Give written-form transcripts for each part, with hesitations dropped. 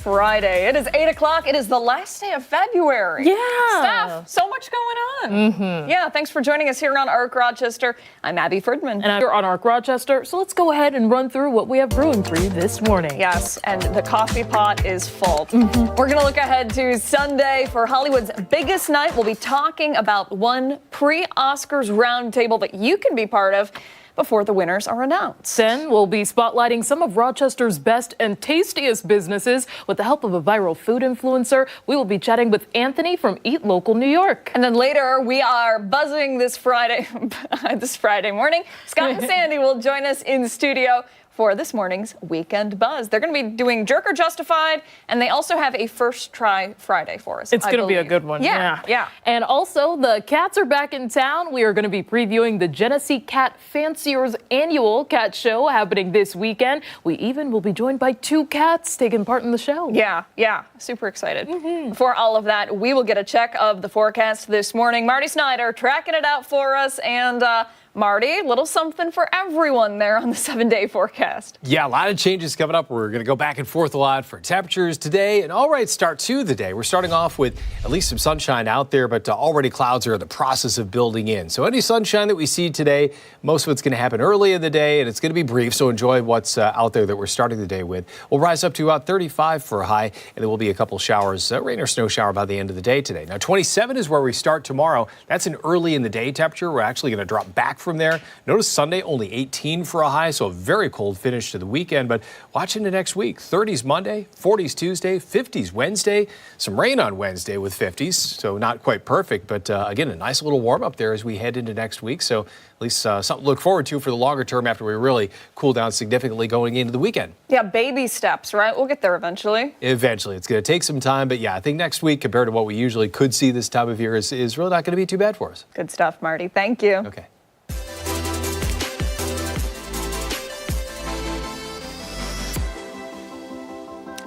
Friday. It is 8 o'clock. It is the last day of February. Yeah. Steph, so much going on. Yeah, thanks for joining us here on ARC Rochester. I'm Abby Fridman. And I'm here on ARC Rochester, so let's go ahead and run through what we have brewing for you this morning. Yes, and the coffee pot is full. We're going to look ahead to Sunday for Hollywood's biggest night. We'll be talking about one pre-Oscars roundtable that you can be part of before the winners are announced. Then we'll be spotlighting some of Rochester's best and tastiest businesses with the help of a viral food influencer. We will be chatting with Anthony from Eat Local New York. And then later we are buzzing this Friday morning. Scott and Sandy will join us in studio for this morning's Weekend Buzz. They're going to be doing Jerk or Justified, and they also have a First Try Friday for us. It's going to be a good one. Yeah. And also, the cats are back in town. We are going to be previewing the Genesee Cat Fanciers annual cat show happening this weekend. We even will be joined by 2 cats taking part in the show. Yeah. Super excited. For all of that, we will get a check of the forecast this morning. Marty Snyder tracking it out for us, and Marty, little something for everyone there on the 7-day forecast. Yeah, a lot of changes coming up. We're going to go back and forth a lot for temperatures today. An all right start to the day. We're starting off with at least some sunshine out there, but already clouds are in the process of building in. So any sunshine that we see today, most of it's going to happen early in the day, and it's going to be brief. So enjoy what's out there that we're starting the day with. We'll rise up to about 35 for a high, and there will be a couple showers, rain or snow shower by the end of the day today. Now, 27 is where we start tomorrow. That's an early in the day temperature. We're actually going to drop back from there. Notice Sunday only 18 for a high, so a very cold finish to the weekend. But watch into next week. 30s Monday, 40s Tuesday, 50s Wednesday. Some rain on Wednesday with 50s, so not quite perfect. But again, a nice little warm up there as we head into next week. So at least something to look forward to for the longer term after we really cool down significantly going into the weekend. Yeah, baby steps, right? We'll get there eventually. Eventually. It's going to take some time. But yeah, I think next week compared to what we usually could see this time of year is really not going to be too bad for us. Good stuff, Marty. Thank you. Okay.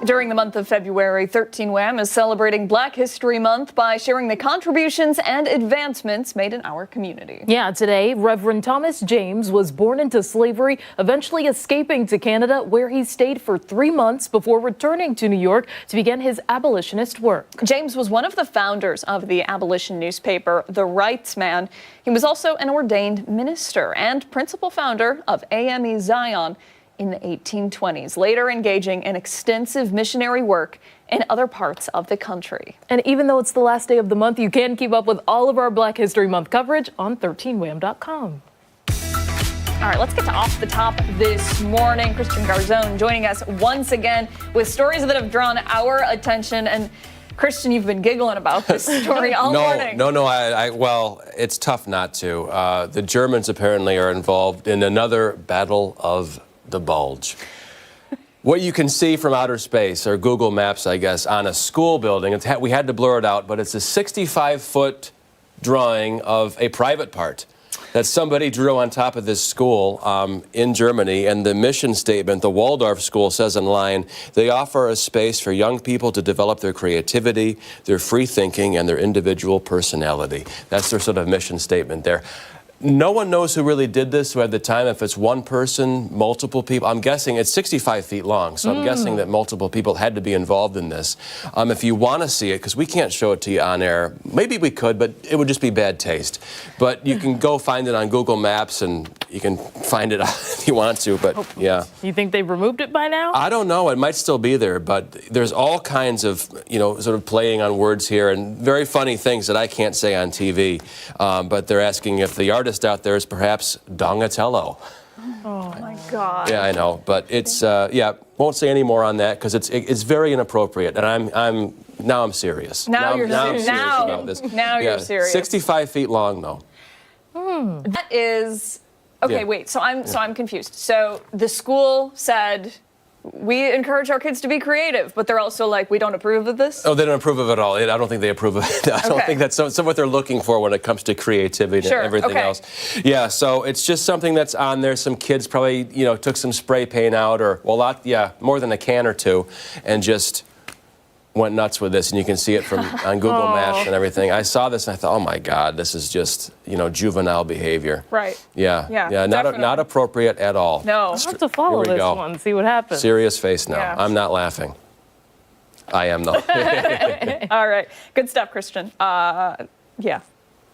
During the month of February, 13 WHAM is celebrating Black History Month by sharing the contributions and advancements made in our community. Yeah, today, Reverend Thomas James was born into slavery, eventually escaping to Canada, where he stayed for 3 months before returning to New York to begin his abolitionist work. James was one of the founders of the abolition newspaper, The Rights Man. He was also an ordained minister and principal founder of AME Zion in the 1820s, later engaging in extensive missionary work in other parts of the country. And even though it's the last day of the month, you can keep up with all of our Black History Month coverage on 13wham.com. All right, let's get to Off the Top this morning. Christian Garzone joining us once again with stories that have drawn our attention. And Christian, you've been giggling about this story all morning. No, well, it's tough not to. The Germans apparently are involved in another battle of the bulge. What you can see from outer space, or Google Maps, I guess, on a school building, we had to blur it out, but it's a 65-foot drawing of a private part that somebody drew on top of this school in Germany. And the mission statement, the Waldorf School says online, they offer a space for young people to develop their creativity, their free thinking, and their individual personality. That's their sort of mission statement there. No one knows who really did this, who had the time, if it's one person, multiple people. I'm guessing it's 65 feet long, so I'm guessing that multiple people had to be involved in this. If you want to see it, because we can't show it to you on air, maybe we could, but it would just be bad taste. But you can go find it on Google Maps, and you can find it if you want to, but yeah. You think they've removed it by now? I don't know. It might still be there, but there's all kinds of, sort of playing on words here and very funny things that I can't say on TV. But they're asking if the artist out there is perhaps Donatello. Oh my God. Yeah, I know, but it's won't say any more on that because it's very inappropriate, and I'm serious. Now you're serious about this. Now you're serious. 65 feet long, though. That is okay. Yeah. Wait. So I'm confused. So the school said, we encourage our kids to be creative, but they're also like, we don't approve of this? Oh, they don't approve of it at all. I don't think they approve of it. I don't think that's some what they're looking for when it comes to creativity and everything else. Yeah, so it's just something that's on there. Some kids probably, took some spray paint out or, more than a can or two, and just went nuts with this, and you can see it on Google Maps and everything. I saw this and I thought, oh my God, this is just, juvenile behavior. Right. Yeah, not appropriate at all. No. I'll have to follow this one, see what happens. Serious face now. Yeah. I'm not laughing. I am, though. All right. Good stuff, Christian. Yeah.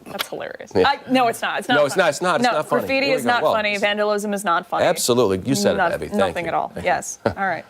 That's hilarious. Yeah. No, it's not. It's not. No, it's funny. not. It's not. It's No, not funny. graffiti Here we is go. not Well, funny. Vandalism is not funny. Absolutely. You said it, Abby. Thank Nothing you. at all. Yes. All right.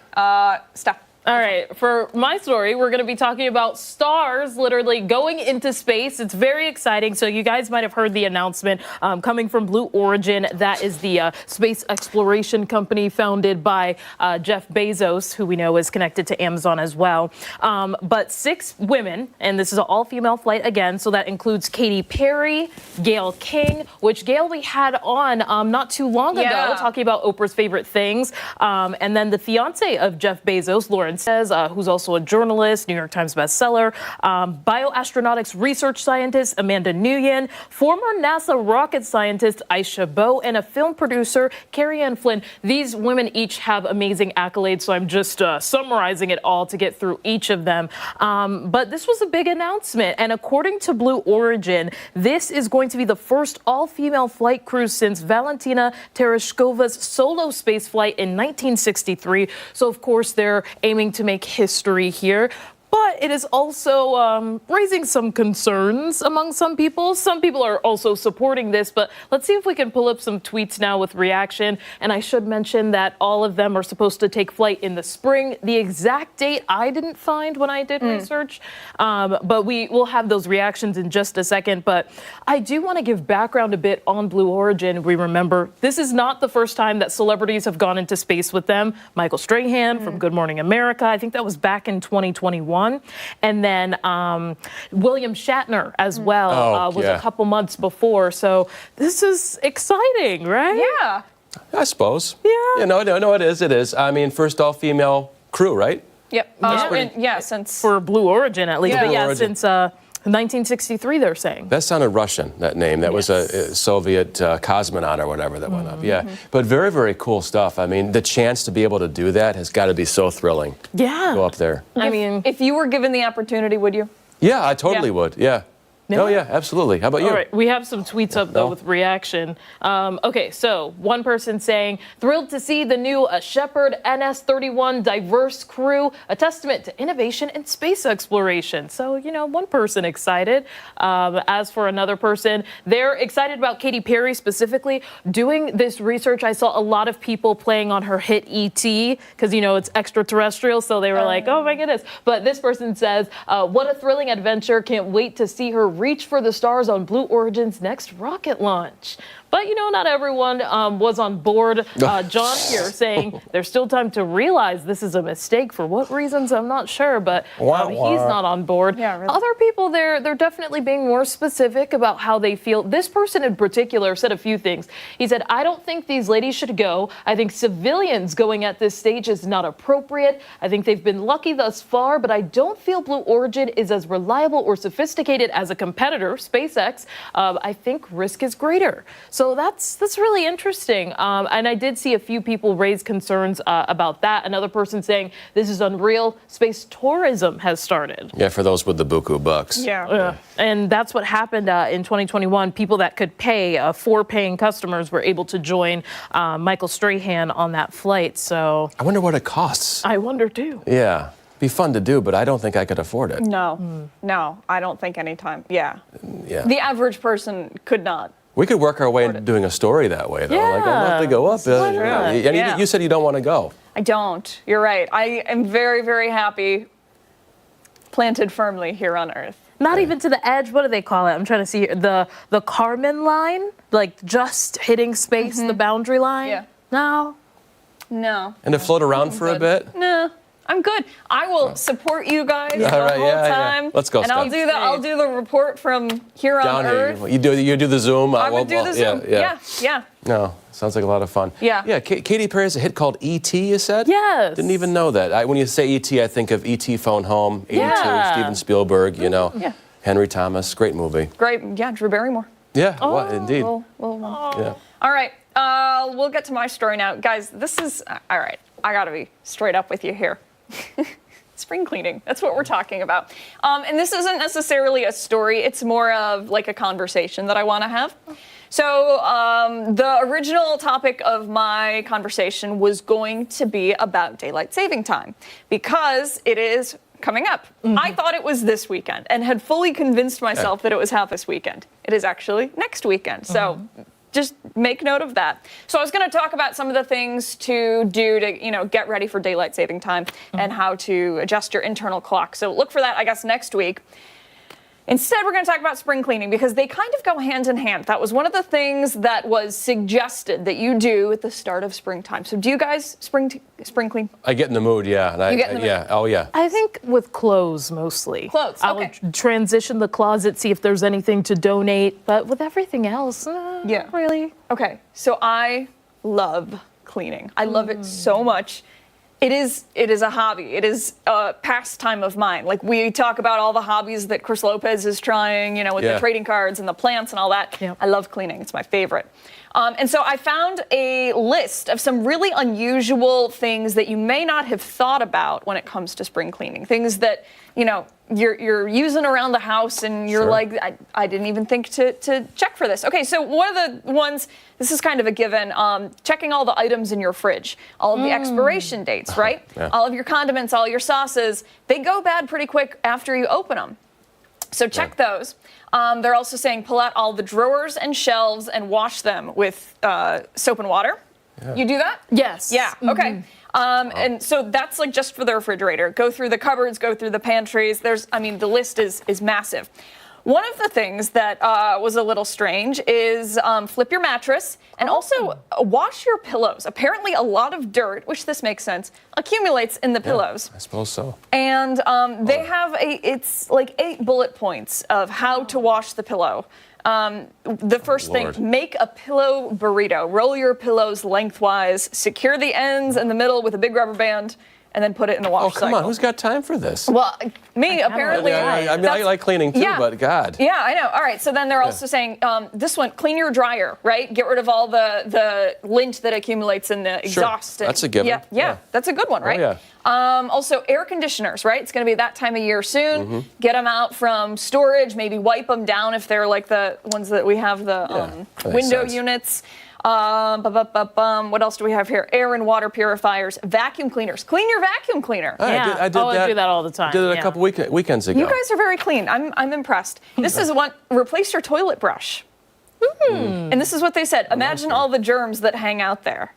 Steph. All right, for my story, we're going to be talking about stars literally going into space. It's very exciting. So you guys might have heard the announcement coming from Blue Origin. That is the space exploration company founded by Jeff Bezos, who we know is connected to Amazon as well. But 6 women, and this is an all-female flight again. So that includes Katy Perry, Gayle King, which Gayle we had on not too long ago, talking about Oprah's favorite things. And then the fiance of Jeff Bezos, Lauren says, who's also a journalist, New York Times bestseller, bioastronautics research scientist Amanda Nguyen, former NASA rocket scientist Aisha Bowe, and a film producer Carrie Ann Flynn. These women each have amazing accolades, so I'm just summarizing it all to get through each of them. But this was a big announcement, and according to Blue Origin, this is going to be the first all-female flight crew since Valentina Tereshkova's solo space flight in 1963. So, of course, they're aiming to make history here. But it is also raising some concerns among some people. Some people are also supporting this, but let's see if we can pull up some tweets now with reaction. And I should mention that all of them are supposed to take flight in the spring. The exact date I didn't find when I did research, but we will have those reactions in just a second. But I do want to give background a bit on Blue Origin. We remember this is not the first time that celebrities have gone into space with them. Michael Strahan from Good Morning America, I think that was back in 2021. And then William Shatner as well was a couple months before. So this is exciting, right? Yeah. I suppose. Yeah. No, it is. It is. I mean, first all-female crew, right? Yep. Since For Blue Origin, at least. Yeah. But yeah, Blue Origin. since 1963, they're saying. That sounded Russian, that name. That was a Soviet cosmonaut or whatever that went up. Yeah. But very, very cool stuff. I mean, the chance to be able to do that has got to be so thrilling. Yeah. Go up there. I mean, if you were given the opportunity, would you? Yeah, I totally would. Yeah. Yeah. Oh, yeah, absolutely. How about you? all right, we have some tweets up, though, with reaction. Okay, so one person saying, thrilled to see the new Shepard NS-31 diverse crew, a testament to innovation in space exploration. So, one person excited. As for another person, they're excited about Katy Perry specifically. Doing this research, I saw a lot of people playing on her hit E.T. because, it's extraterrestrial, so they were like, oh my goodness. But this person says, what a thrilling adventure. Can't wait to see her reach for the stars on Blue Origin's next rocket launch. But, not everyone was on board. John here saying there's still time to realize this is a mistake. For what reasons, I'm not sure, but he's not on board. Yeah, really. Other people, they're definitely being more specific about how they feel. This person in particular said a few things. He said, I don't think these ladies should go. I think civilians going at this stage is not appropriate. I think they've been lucky thus far, but I don't feel Blue Origin is as reliable or sophisticated as a competitor, SpaceX. I think risk is greater. So that's really interesting. And I did see a few people raise concerns about that. Another person saying this is unreal. Space tourism has started. Yeah, for those with the buku bucks. Yeah. And that's what happened in 2021. People that could pay, 4 paying customers were able to join Michael Strahan on that flight. So I wonder what it costs. I wonder too. Yeah. Be fun to do, but I don't think I could afford it. No, I don't think anytime. Yeah. Yeah. The average person could not. We could work our way into doing a story that way, though. Like, I'd love to go up. Why not? And Yeah. you said you don't want to go. I don't. You're right. I am very, very happy planted firmly here on Earth. Not even to the edge. What do they call it? I'm trying to see here. The Kármán line, like just hitting space, the boundary line. Yeah. No. And to float around for a bit? No, I'm good. I will support you guys the All right, whole yeah. time. Let's go, And I'll Steph. do the report from here Down on Earth. here. You do the Zoom. I would do the Zoom. Yeah. No, sounds like a lot of fun. Yeah. Yeah, Katy Perry has a hit called E.T., you said? Yes. Didn't even know that. When you say E.T., I think of E.T. Phone Home, 82, Yeah. Steven Spielberg, Yeah. Henry Thomas, great movie. Great. Yeah, Drew Barrymore. Yeah, indeed. Yeah. Yeah. All right. We'll get to my story now. Guys, this is, all right, I got to be straight up with you here. Spring cleaning, that's what we're talking about. And this isn't necessarily a story, it's more of like a conversation that I want to have. So the original topic of my conversation was going to be about daylight saving time because it is coming up. I thought it was this weekend and had fully convinced myself that it was half this weekend. It is actually next weekend. So just make note of that. So I was going to talk about some of the things to do to, get ready for daylight saving time and how to adjust your internal clock. So look for that, I guess, next week. Instead, we're going to talk about spring cleaning because they kind of go hand in hand. That was one of the things that was suggested that you do at the start of springtime. So do you guys spring clean? I get in the mood, yeah. And You get in the mood? yeah, oh yeah. I think with clothes mostly. Clothes, I okay. would transition the closet, see if there's anything to donate. But with everything else, Yeah. really. Okay, so I love cleaning. I love it so much. It is a hobby. It is a pastime of mine. Like we talk about all the hobbies that Chris Lopez is trying, with the trading cards and the plants and all that. Yep. I love cleaning. It's my favorite. And so I found a list of some really unusual things that you may not have thought about when it comes to spring cleaning. Things that, you're using around the house and you're Sure. like, I didn't even think to check for this. Okay, so one of the ones, this is kind of a given, checking all the items in your fridge, all of the expiration dates, right? Yeah. All of your condiments, all your sauces, they go bad pretty quick after you open them. So check those. They're also saying pull out all the drawers and shelves and wash them with soap and water. Yeah. You do that? Yes. Yeah, okay. And so that's like just for the refrigerator. Go through the cupboards, go through the pantries. The list is massive. One of the things that was a little strange is flip your mattress and also wash your pillows. Apparently a lot of dirt, which this makes sense, accumulates in the pillows. I suppose so. And they have it's like 8 bullet points of how to wash the pillow. The first thing, Lord. make a pillow burrito. Roll your pillows lengthwise, secure the ends in the middle with a big rubber band, and then put it in the wash Oh, come cycle. on. Who's got time for this? Well, me, apparently. I like cleaning too, but God. Yeah, I know. All right, so then they're also saying this one, clean your dryer, right? Get rid of all the lint that accumulates in the exhaust. That's a given. Yeah, that's a good one, right? yeah. Also, air conditioners, right? It's going to be that time of year soon. Get them out from storage, maybe wipe them down if they're like the ones that we have, the that makes window sense. units. What else do we have here? Air and water purifiers, vacuum cleaners. Clean your vacuum cleaner. I did I that. do that all the time. I did it a yeah. couple weekends ago. You guys are very clean. I'm impressed. This is one, replace your toilet brush. And this is what they said. Imagine all the germs that hang out there.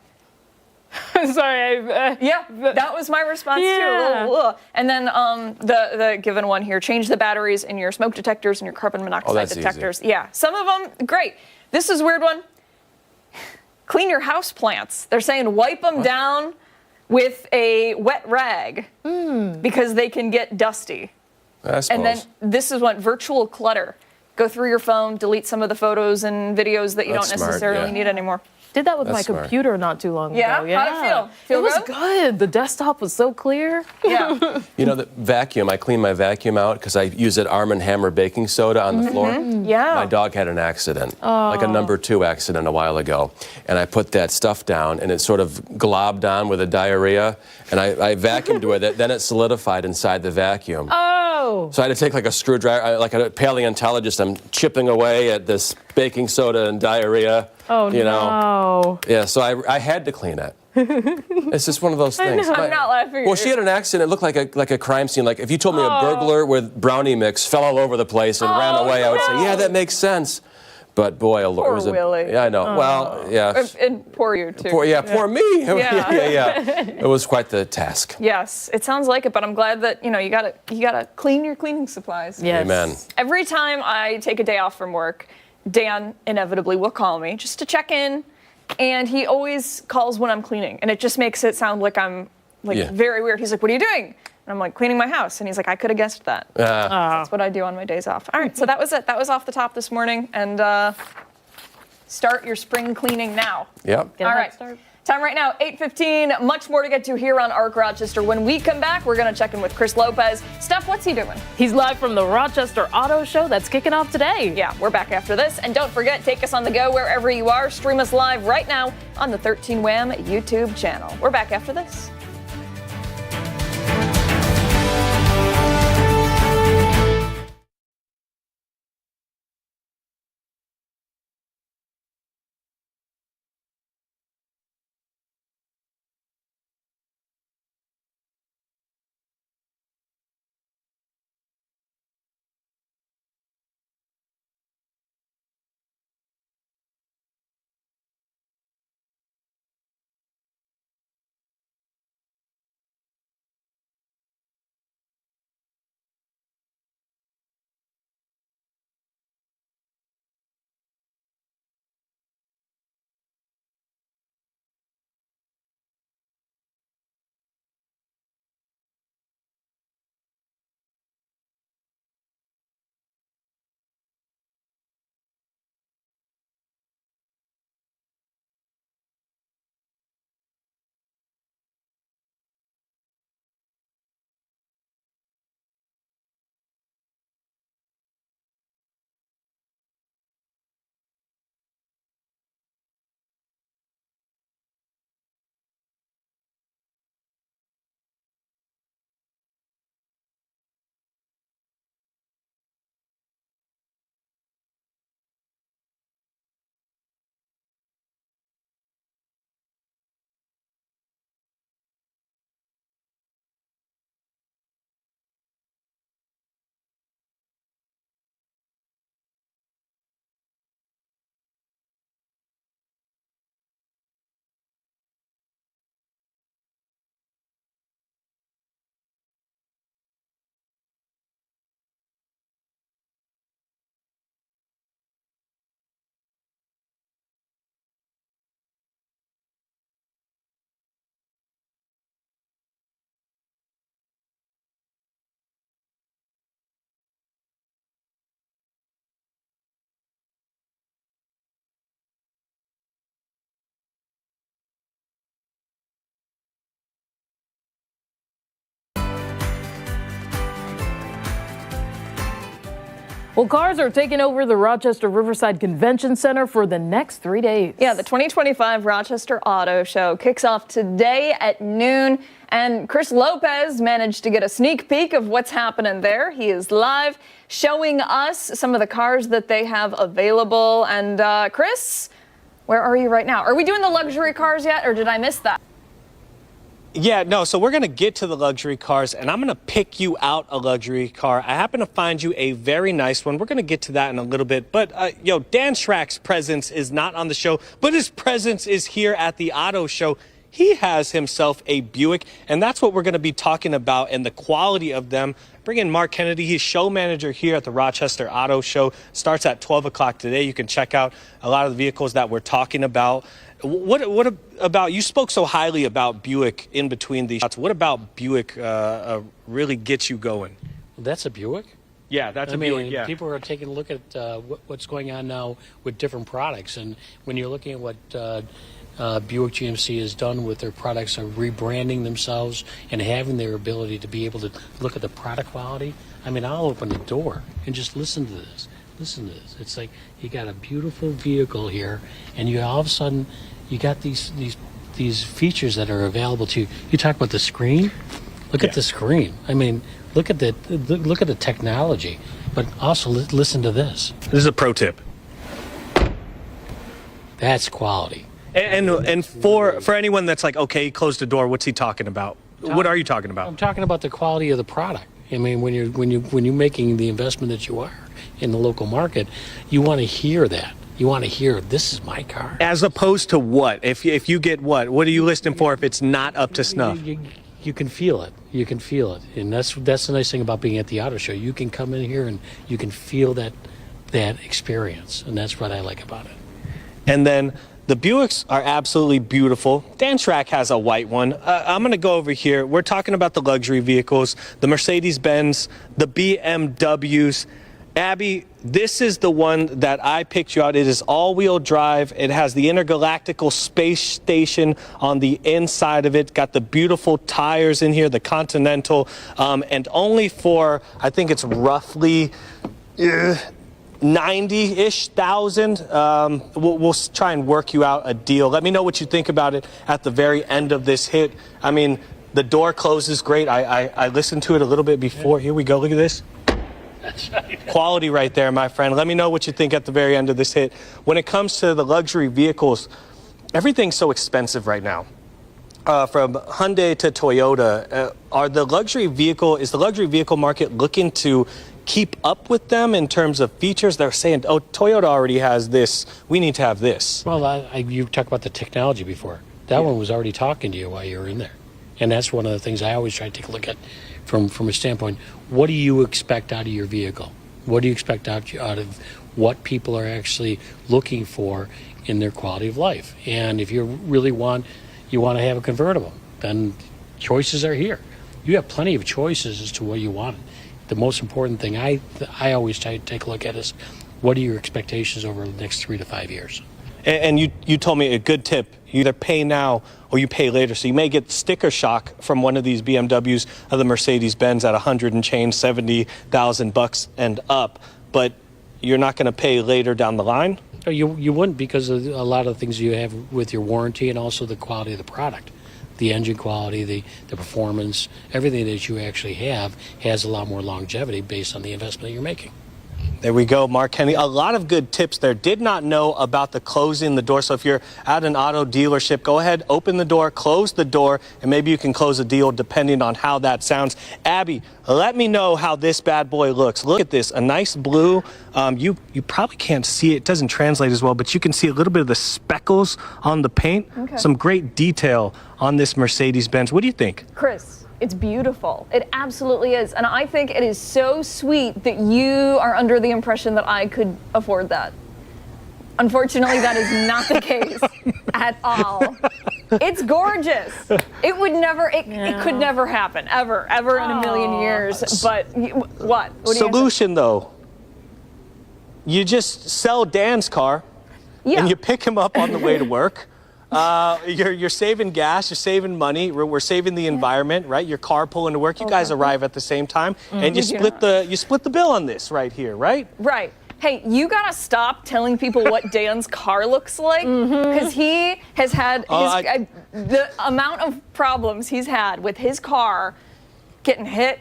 Sorry. Yeah, that was my response Yeah. too. Ugh. And then the given one here, change the batteries in your smoke detectors and your carbon monoxide that's detectors. Yeah, some of them, great. This is a weird one. Clean your house plants. They're saying wipe them down with a wet rag because they can get dusty. I suppose. And then this is one, virtual clutter. Go through your phone, delete some of the photos and videos that you That's don't smart, necessarily yeah. need anymore. Did that with That's my smart. computer not too long Yeah? ago. How'd it feel? Feel it was good? good. The desktop was so clear. Yeah. The vacuum, I clean my vacuum out because I use that Arm & Hammer baking soda on the floor. Yeah. My dog had an accident, like a number 2 accident a while ago. And I put that stuff down and it sort of globbed on with a diarrhea. And I vacuumed with it, then it solidified inside the vacuum. Oh. So I had to take like a screwdriver, like a paleontologist, I'm chipping away at this baking soda and diarrhea. Oh, you know. no. Yeah, so I had to clean it. It's just one of those things. I'm not laughing. Well, she had an accident. It looked like a crime scene. Like if you told me a burglar with brownie mix fell all over the place and ran away, I would say, yeah, that makes sense. But boy, it was Willie. Yeah, I know. Well, yeah. And poor you too. Poor me. Yeah. yeah. It was quite the task. Yes, it sounds like it, but I'm glad that you gotta clean your cleaning supplies. Yes. Amen. Every time I take a day off from work, Dan inevitably will call me just to check in, and he always calls when I'm cleaning, and it just makes it sound like I'm very weird. He's like, "What are you doing?" And I'm like, "Cleaning my house," and he's like, "I could have guessed that." That's what I do on my days off. All right, so that was it. That was off the top this morning, and start your spring cleaning now. Yep. Get a All head right. start. Time right now, 8:15. Much more to get to here on ARC Rochester. When we come back, we're going to check in with Chris Lopez. Steph, what's he doing? He's live from the Rochester Auto Show that's kicking off today. Yeah, we're back after this. And don't forget, take us on the go wherever you are. Stream us live right now on the 13 Wham YouTube channel. We're back after this. Well, cars are taking over the Rochester Riverside Convention Center for the next 3 days. Yeah, the 2025 Rochester Auto Show kicks off today at noon. And Chris Lopez managed to get a sneak peek of what's happening there. He is live showing us some of the cars that they have available. And Chris, where are you right now? Are we doing the luxury cars yet, or did I miss that? Yeah, no, so we're going to get to the luxury cars, and I'm going to pick you out a luxury car. I happen to find you a very nice one. We're going to get to that in a little bit. But, Dan Schrack's presence is not on the show, but his presence is here at the auto show. He has himself a Buick, and that's what we're going to be talking about and the quality of them. Bring in Mark Kennedy. He's show manager here at the Rochester Auto Show. Starts at 12 o'clock today. You can check out a lot of the vehicles that we're talking about. What about, you spoke so highly about Buick in between these shots. What about Buick really gets you going? That's a Buick? Yeah, that's a Buick, yeah. People are taking a look at what's going on now with different products. And when you're looking at what Buick GMC has done with their products of rebranding themselves and having their ability to be able to look at the product quality, I mean, I'll open the door and just listen to this. Listen to this. It's like you got a beautiful vehicle here, and you all of a sudden you got these features that are available to you. You talk about the screen. Look at the screen. I mean, look at the technology, but also listen to this. This is a pro tip. That's quality. And for anyone that's like, okay, close the door, what's he talking about? What are you talking about? I'm talking about the quality of the product. I mean, when you're making the investment that you are in the local market, you want to hear that. You want to hear, this is my car. As opposed to what? If you get what? What are you listing for if it's not up to snuff? You can feel it. You can feel it. And that's the nice thing about being at the auto show. You can come in here and you can feel that experience. And that's what I like about it. And then the Buicks are absolutely beautiful. Dan Schrack has a white one. I'm going to go over here. We're talking about the luxury vehicles, the Mercedes-Benz, the BMWs. Abby, this is the one that I picked you out. It is all-wheel drive. It has the intergalactical space station on the inside of it. Got the beautiful tires in here, the Continental, and only for, I think it's roughly 90-ish thousand. We'll try and work you out a deal. Let me know what you think about it at the very end of this hit. I mean, the door closes great. I listened to it a little bit before. Here we go. Look at this. That's right. Quality right there, my friend. Let me know what you think at the very end of this hit. When it comes to the luxury vehicles, everything's so expensive right now. From Hyundai to Toyota, is the luxury vehicle market looking to keep up with them in terms of features? They're saying, oh, Toyota already has this. We need to have this. Well, you talked about the technology before. That one was already talking to you while you were in there. And that's one of the things I always try to take a look at from a standpoint. What do you expect out of your vehicle? What do you expect out of what people are actually looking for in their quality of life? And if you really want to have a convertible, then choices are here. You have plenty of choices as to what you want. The most important thing I always try to take a look at is what are your expectations over the next 3 to 5 years? And you told me a good tip. You either pay now or you pay later. So you may get sticker shock from one of these BMWs or the Mercedes-Benz at 100 and change, $70,000 and up, but you're not going to pay later down the line? You wouldn't, because of a lot of the things you have with your warranty and also the quality of the product. The engine quality, the performance, everything that you actually have has a lot more longevity based on the investment you're making. There we go, Mark Kenny. A lot of good tips there. Did not know about the closing the door. So if you're at an auto dealership, go ahead, open the door, close the door, and maybe you can close a deal depending on how that sounds. Abby, let me know how this bad boy looks. Look at this, a nice blue. You probably can't see it. It doesn't translate as well, but you can see a little bit of the speckles on the paint. Okay. Some great detail on this Mercedes-Benz. What do you think? Chris, it's beautiful. It absolutely is. And I think it is so sweet that you are under the impression that I could afford that. Unfortunately, that is not the case at all. It's gorgeous. It would never, it could never happen, ever in a million years. But what? What Solution, though. You just sell Dan's car and you pick him up on the way to work. You're saving gas, you're saving money, we're saving the environment, right? Your car pulling to work, you guys arrive at the same time, and you split the bill on this right here, right? Right. Hey, you gotta stop telling people what Dan's car looks like, because he has had the amount of problems he's had with his car getting hit,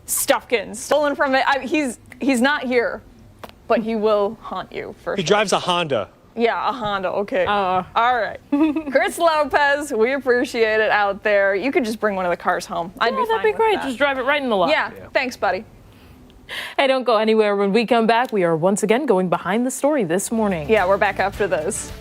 stuff getting stolen from it. He's not here, but he will haunt you for sure. He drives a Honda. Yeah, a Honda, okay. All right. Chris Lopez, we appreciate it out there. You could just bring one of the cars home. I'd be fine that'd be with great. that. Just drive it right in the lot. Yeah, thanks, buddy. Hey, don't go anywhere. When we come back, we are once again going behind the story this morning. Yeah, we're back after this.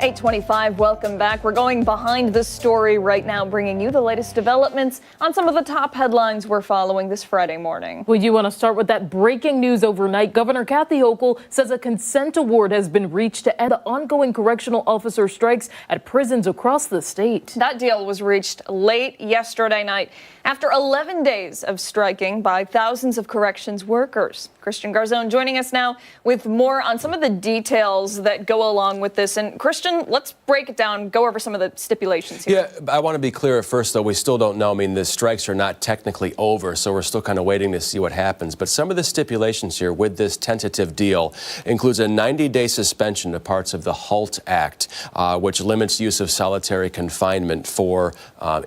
$8:25, welcome back. We're going behind the story right now, bringing you the latest developments on some of the top headlines we're following this Friday morning. We do want to start with that breaking news overnight. Governor Kathy Hochul says a consent award has been reached to end the ongoing correctional officer strikes at prisons across the state. That deal was reached late yesterday night after 11 days of striking by thousands of corrections workers. Christian Garzone joining us now with more on some of the details that go along with this. And Christian, let's break it down, go over some of the stipulations here. Yeah, I want to be clear at first, though, we still don't know. I mean, the strikes are not technically over, so we're still kind of waiting to see what happens. But some of the stipulations here with this tentative deal includes a 90-day suspension of parts of the HALT Act, which limits use of solitary confinement for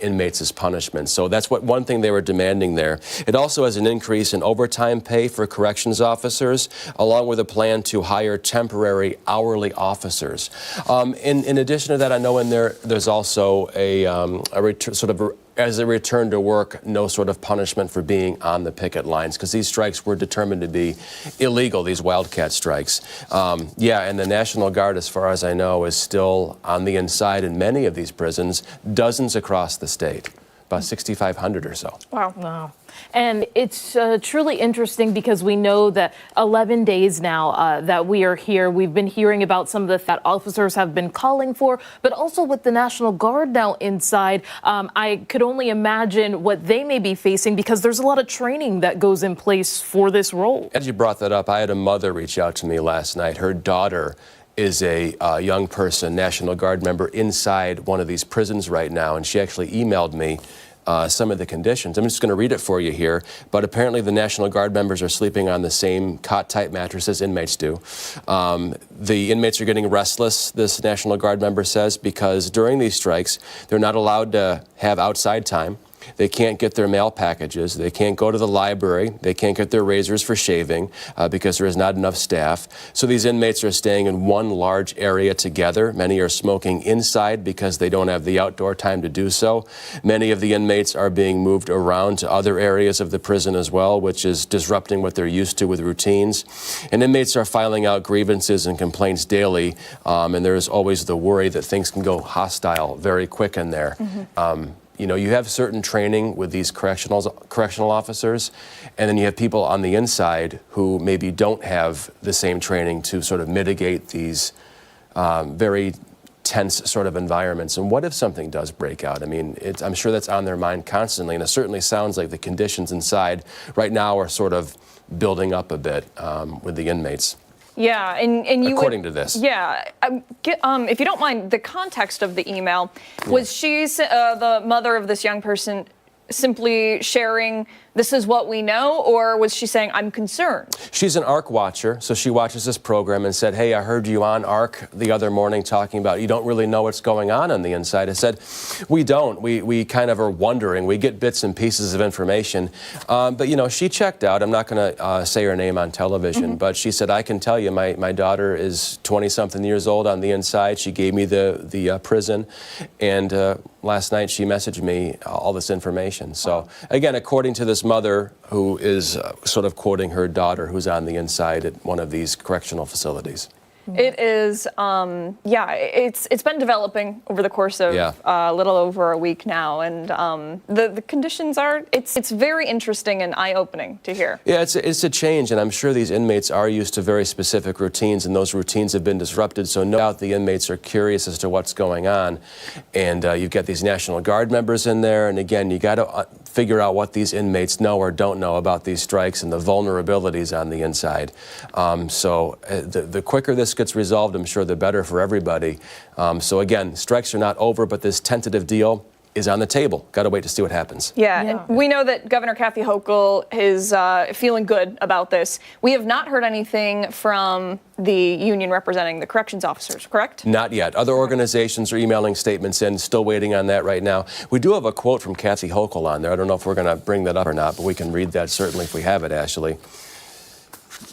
inmates as punishment. So that's one thing they were demanding there. It also has an increase in overtime pay for corrections officers, along with a plan to hire temporary hourly officers. In addition to that, I know in there's also as a return to work, no sort of punishment for being on the picket lines, because these strikes were determined to be illegal, these wildcat strikes. And the National Guard, as far as I know, is still on the inside in many of these prisons, dozens across the state, about 6,500 or so. Wow. And it's truly interesting because we know that 11 days now that we are here, we've been hearing about some of the that officers have been calling for, but also with the National Guard now inside, I could only imagine what they may be facing because there's a lot of training that goes in place for this role. As you brought that up, I had a mother reach out to me last night. Her daughter is a young person, National Guard member, inside one of these prisons right now, and she actually emailed me some of the conditions. I'm just going to read it for you here, but apparently the National Guard members are sleeping on the same cot-type mattress as inmates do. The inmates are getting restless, this National Guard member says, because during these strikes, they're not allowed to have outside time. They can't get their mail packages. They can't go to the library. They can't get their razors for shaving because there is not enough staff. So these inmates are staying in one large area together. Many are smoking inside because they don't have the outdoor time to do so. Many of the inmates are being moved around to other areas of the prison as well, which is disrupting what they're used to with routines. And inmates are filing out grievances and complaints daily, and there is always the worry that things can go hostile very quick in there. You know, you have certain training with these correctional officers, and then you have people on the inside who maybe don't have the same training to sort of mitigate these very tense sort of environments. And what if something does break out? I mean, I'm sure that's on their mind constantly, and it certainly sounds like the conditions inside right now are sort of building up a bit with the inmates. Yeah, and you according to this. Yeah, if you don't mind, the context of the email was she's the mother of this young person simply sharing this is what we know, or was she saying I'm concerned? She's an ARC watcher, so she watches this program and said, hey, I heard you on ARC the other morning talking about you don't really know what's going on the inside. I said, we don't. We kind of are wondering. We get bits and pieces of information. But, you know, she checked out. I'm not going to say her name on television, but she said, I can tell you my daughter is 20-something years old on the inside. She gave me the prison, and last night she messaged me all this information. So, again, according to this mother who is sort of quoting her daughter who's on the inside at one of these correctional facilities. It is, it's been developing over the course of a little over a week now, and the conditions are, it's very interesting and eye-opening to hear. Yeah, it's a change, and I'm sure these inmates are used to very specific routines, and those routines have been disrupted, so no doubt the inmates are curious as to what's going on. And you've got these National Guard members in there, and again, you got to figure out what these inmates know or don't know about these strikes and the vulnerabilities on the inside. So the quicker this gets resolved, I'm sure the better for everybody. So again, strikes are not over, but this tentative deal is on the table. Got to wait to see what happens. Yeah, and we know that Governor Kathy Hochul is feeling good about this. We have not heard anything from the union representing the corrections officers, correct? Not yet. Other organizations are emailing statements in, still waiting on that right now. We do have a quote from Kathy Hochul on there. I don't know if we're going to bring that up or not, but we can read that certainly if we have it, Ashley.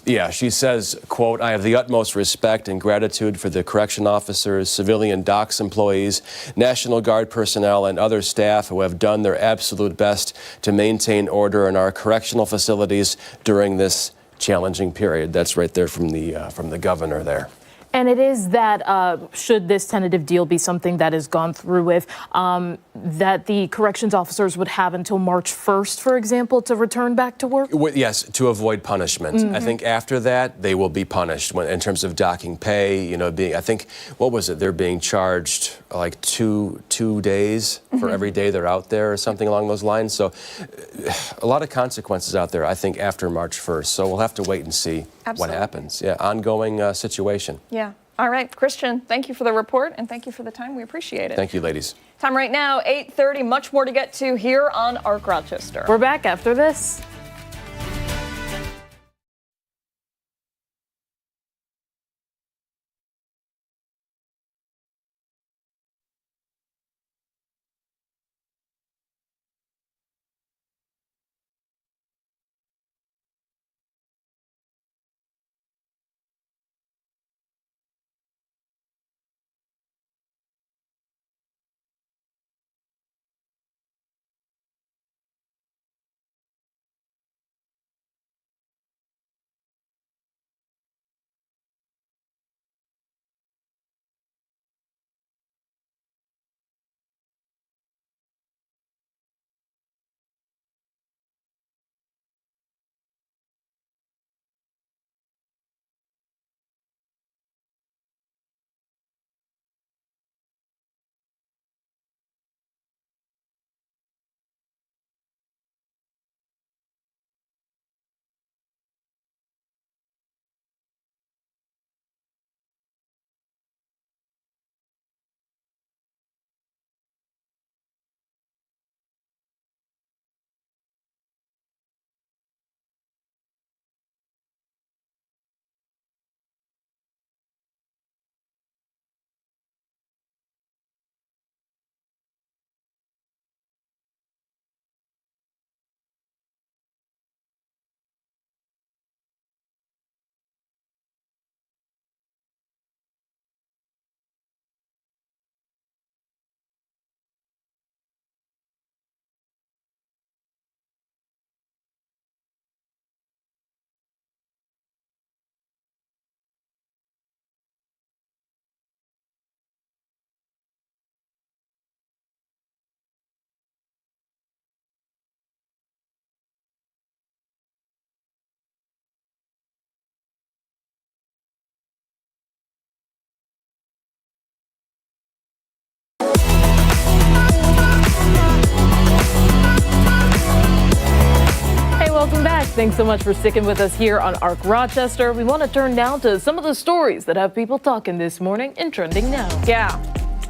Yeah, she says, quote, I have the utmost respect and gratitude for the correction officers, civilian docks employees, National Guard personnel, and other staff who have done their absolute best to maintain order in our correctional facilities during this challenging period. That's right there from the governor there. And it is that, should this tentative deal be something that is gone through with, that the corrections officers would have until March 1st, for example, to return back to work? Yes, to avoid punishment. I think after that, they will be punished in terms of docking pay, you know, I think, what was it? They're being charged like two days for every day they're out there or something along those lines. So a lot of consequences out there, I think, after March 1st. So we'll have to wait and see what happens. Yeah, ongoing situation. Yeah. All right, Christian, thank you for the report, and thank you for the time. We appreciate it. Thank you, ladies. Time right now, 8:30. Much more to get to here on ARC Rochester. We're back after this. Thanks so much for sticking with us here on ARC Rochester. We want to turn now to some of the stories that have people talking this morning and trending now. Yeah,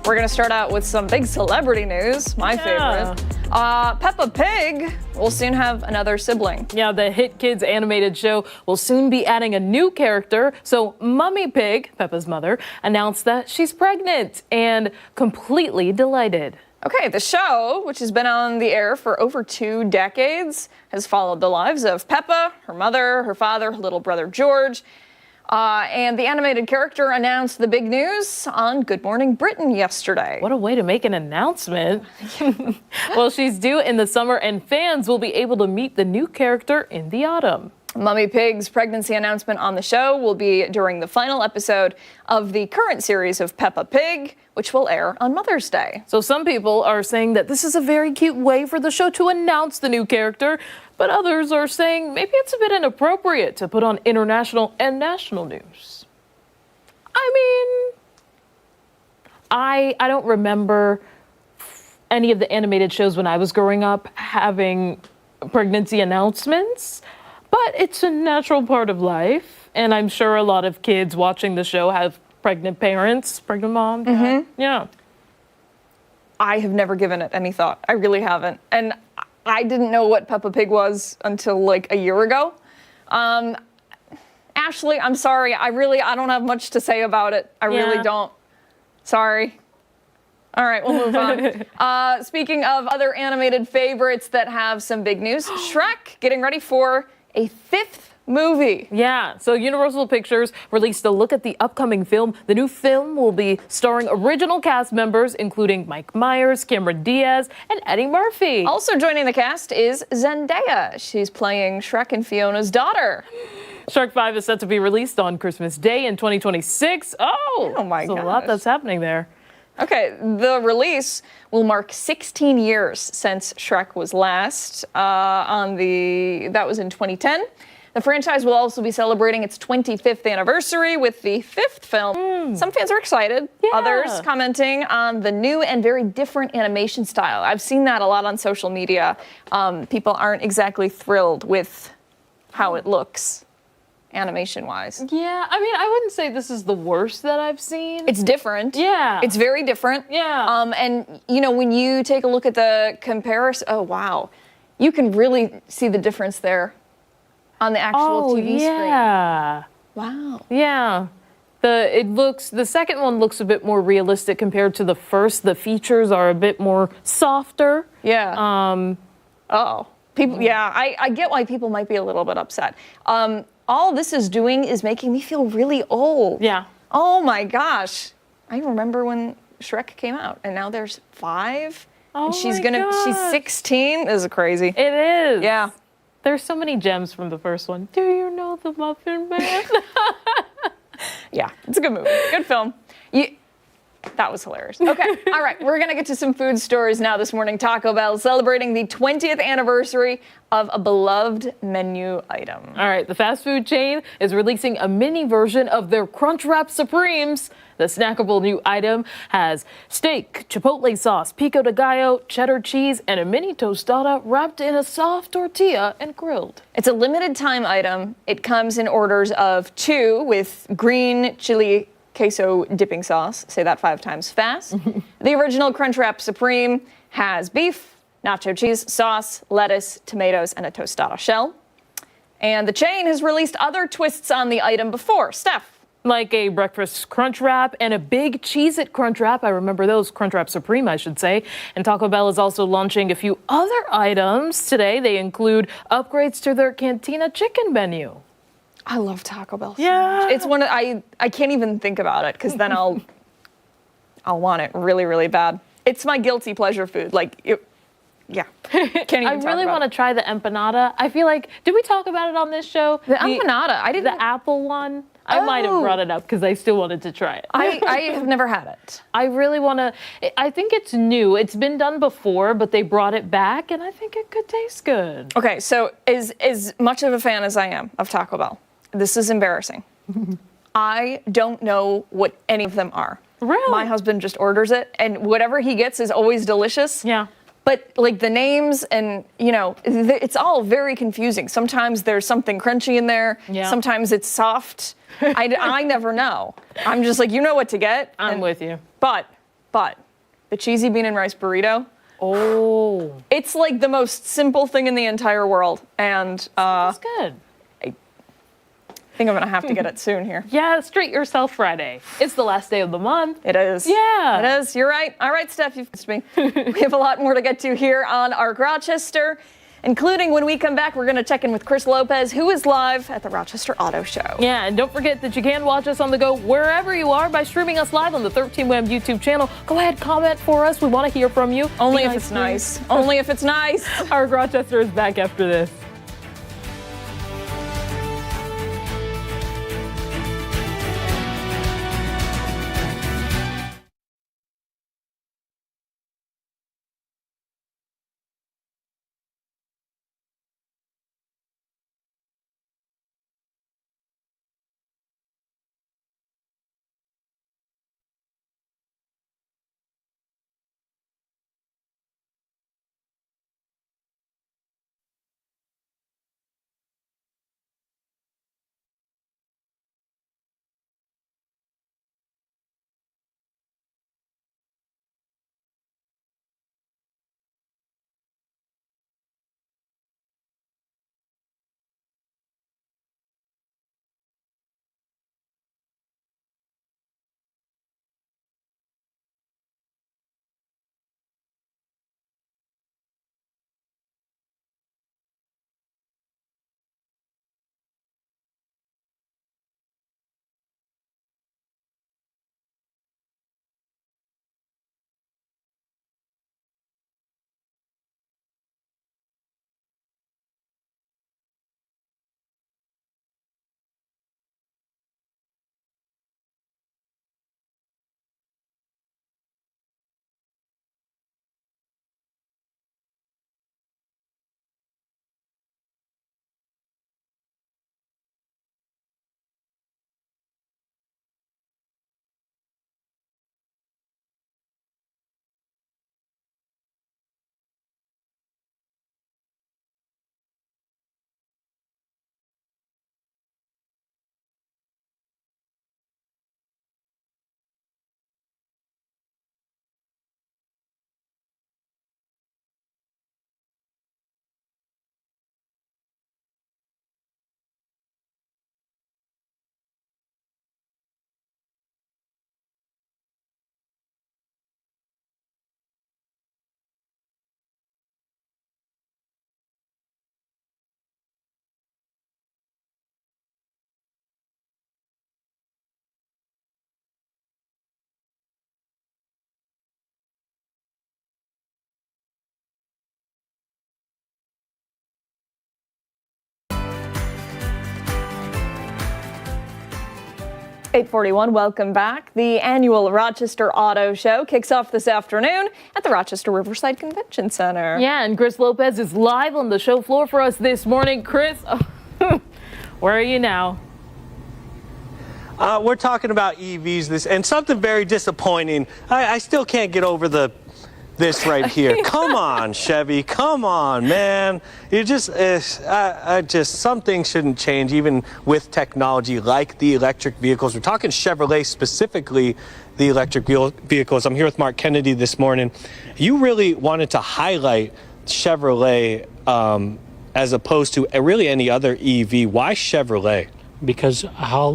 we're going to start out with some big celebrity news, my favorite. Peppa Pig will soon have another sibling. Yeah, the hit kids animated show will soon be adding a new character. So Mummy Pig, Peppa's mother, announced that she's pregnant and completely delighted. Okay, the show, which has been on the air for over 2 decades, has followed the lives of Peppa, her mother, her father, her little brother George. And the animated character announced the big news on Good Morning Britain yesterday. What a way to make an announcement. Well, she's due in the summer and fans will be able to meet the new character in the autumn. Mummy Pig's pregnancy announcement on the show will be during the final episode of the current series of Peppa Pig, which will air on Mother's Day. So some people are saying that this is a very cute way for the show to announce the new character, but others are saying maybe it's a bit inappropriate to put on international and national news. I mean, I don't remember any of the animated shows when I was growing up having pregnancy announcements. But it's a natural part of life, and I'm sure a lot of kids watching the show have pregnant parents, pregnant mom, dad. Yeah. I have never given it any thought. I really haven't. And I didn't know what Peppa Pig was until like a year ago. Ashley, I'm sorry. I don't have much to say about it. I really don't. Sorry. All right, we'll move on. Speaking of other animated favorites that have some big news, Shrek getting ready for a 5th movie. Yeah, so Universal Pictures released a look at the upcoming film. The new film will be starring original cast members, including Mike Myers, Cameron Diaz, and Eddie Murphy. Also joining the cast is Zendaya. She's playing Shrek and Fiona's daughter. Shrek 5 is set to be released on Christmas Day in 2026. Oh my gosh. A lot that's happening there. Okay, the release will mark 16 years since Shrek was last that was in 2010. The franchise will also be celebrating its 25th anniversary with the 5th film. Some fans are excited, others commenting on the new and very different animation style. I've seen that a lot on social media. People aren't exactly thrilled with how it looks. Animation-wise. Yeah, I mean, I wouldn't say this is the worst that I've seen. It's different. Yeah. It's very different. Yeah. And, you know, when you take a look at the comparison, oh, wow. You can really see the difference there on the actual TV screen. Yeah. Wow. Yeah. The second one looks a bit more realistic compared to the first. The features are a bit more softer. Yeah. People, I get why people might be a little bit upset. All this is doing is making me feel really old. Yeah. Oh my gosh. I remember when Shrek came out, and now there's 5. Oh, and she's 16. This is crazy. It is. Yeah. There's so many gems from the first one. Do you know the Muffin Man? Yeah, it's a good movie. Good film. That was hilarious. Okay, all right, we're gonna get to some food stories now this morning. Taco Bell celebrating the 20th anniversary of a beloved menu item. All right, the fast food chain is releasing a mini version of their Crunchwrap Supremes. The snackable new item has steak, chipotle sauce, pico de gallo, cheddar cheese, and a mini tostada wrapped in a soft tortilla and grilled. It's a limited time item. It comes in orders of 2 with green chili queso dipping sauce. Say that 5 times fast. The original Crunchwrap Supreme has beef, nacho cheese, sauce, lettuce, tomatoes, and a tostada shell. And the chain has released other twists on the item before. Steph. Like a breakfast Crunchwrap and a big Cheez-It Crunchwrap. I remember those, Crunchwrap Supreme, I should say. And Taco Bell is also launching a few other items today. They include upgrades to their Cantina chicken menu. I love Taco Bell so Yeah. much. It's one of, I can't even think about it because then I'll want it really, really bad. It's my guilty pleasure food. Yeah. Can't even I really want to try the empanada. I feel like, did we talk about it on this show? The empanada, I didn't. The apple one? I might have brought it up because I still wanted to try it. I have never had it. I really want to. I think it's new. It's been done before, but they brought it back, and I think it could taste good. Okay, so as much of a fan as I am of Taco Bell, this is embarrassing. I don't know what any of them are. Really? My husband just orders it, and whatever he gets is always delicious. Yeah. But like the names and, you know, it's all very confusing. Sometimes there's something crunchy in there. Yeah. Sometimes it's soft. I never know. I'm just like, you know what to get. I'm with you. But the cheesy bean and rice burrito. Oh. It's like the most simple thing in the entire world. And That's good. I think I'm going to have to get it soon here. Yeah, treat yourself Friday. It's the last day of the month. It is. Yeah. It is. You're right. All right, Steph, you've missed me. We have a lot more to get to here on Arc Rochester, including when we come back, we're going to check in with Chris Lopez, who is live at the Rochester Auto Show. Yeah, and don't forget that you can watch us on the go wherever you are by streaming us live on the 13WAM YouTube channel. Go ahead, comment for us. We want to hear from you. Only if it's nice. Only if it's nice. Arc Rochester is back after this. .841, welcome back. The annual Rochester Auto Show kicks off this afternoon at the Rochester Riverside Convention Center. Yeah, and Chris Lopez is live on the show floor for us this morning. Chris, where are you now? We're talking about EVs, and something very disappointing. I still can't get over this right here. Come on, Chevy. Come on, man. You just, some things shouldn't change, even with technology like the electric vehicles. We're talking Chevrolet specifically, the electric vehicles. I'm here with Mark Kennedy this morning. You really wanted to highlight Chevrolet as opposed to really any other EV. Why Chevrolet? Because how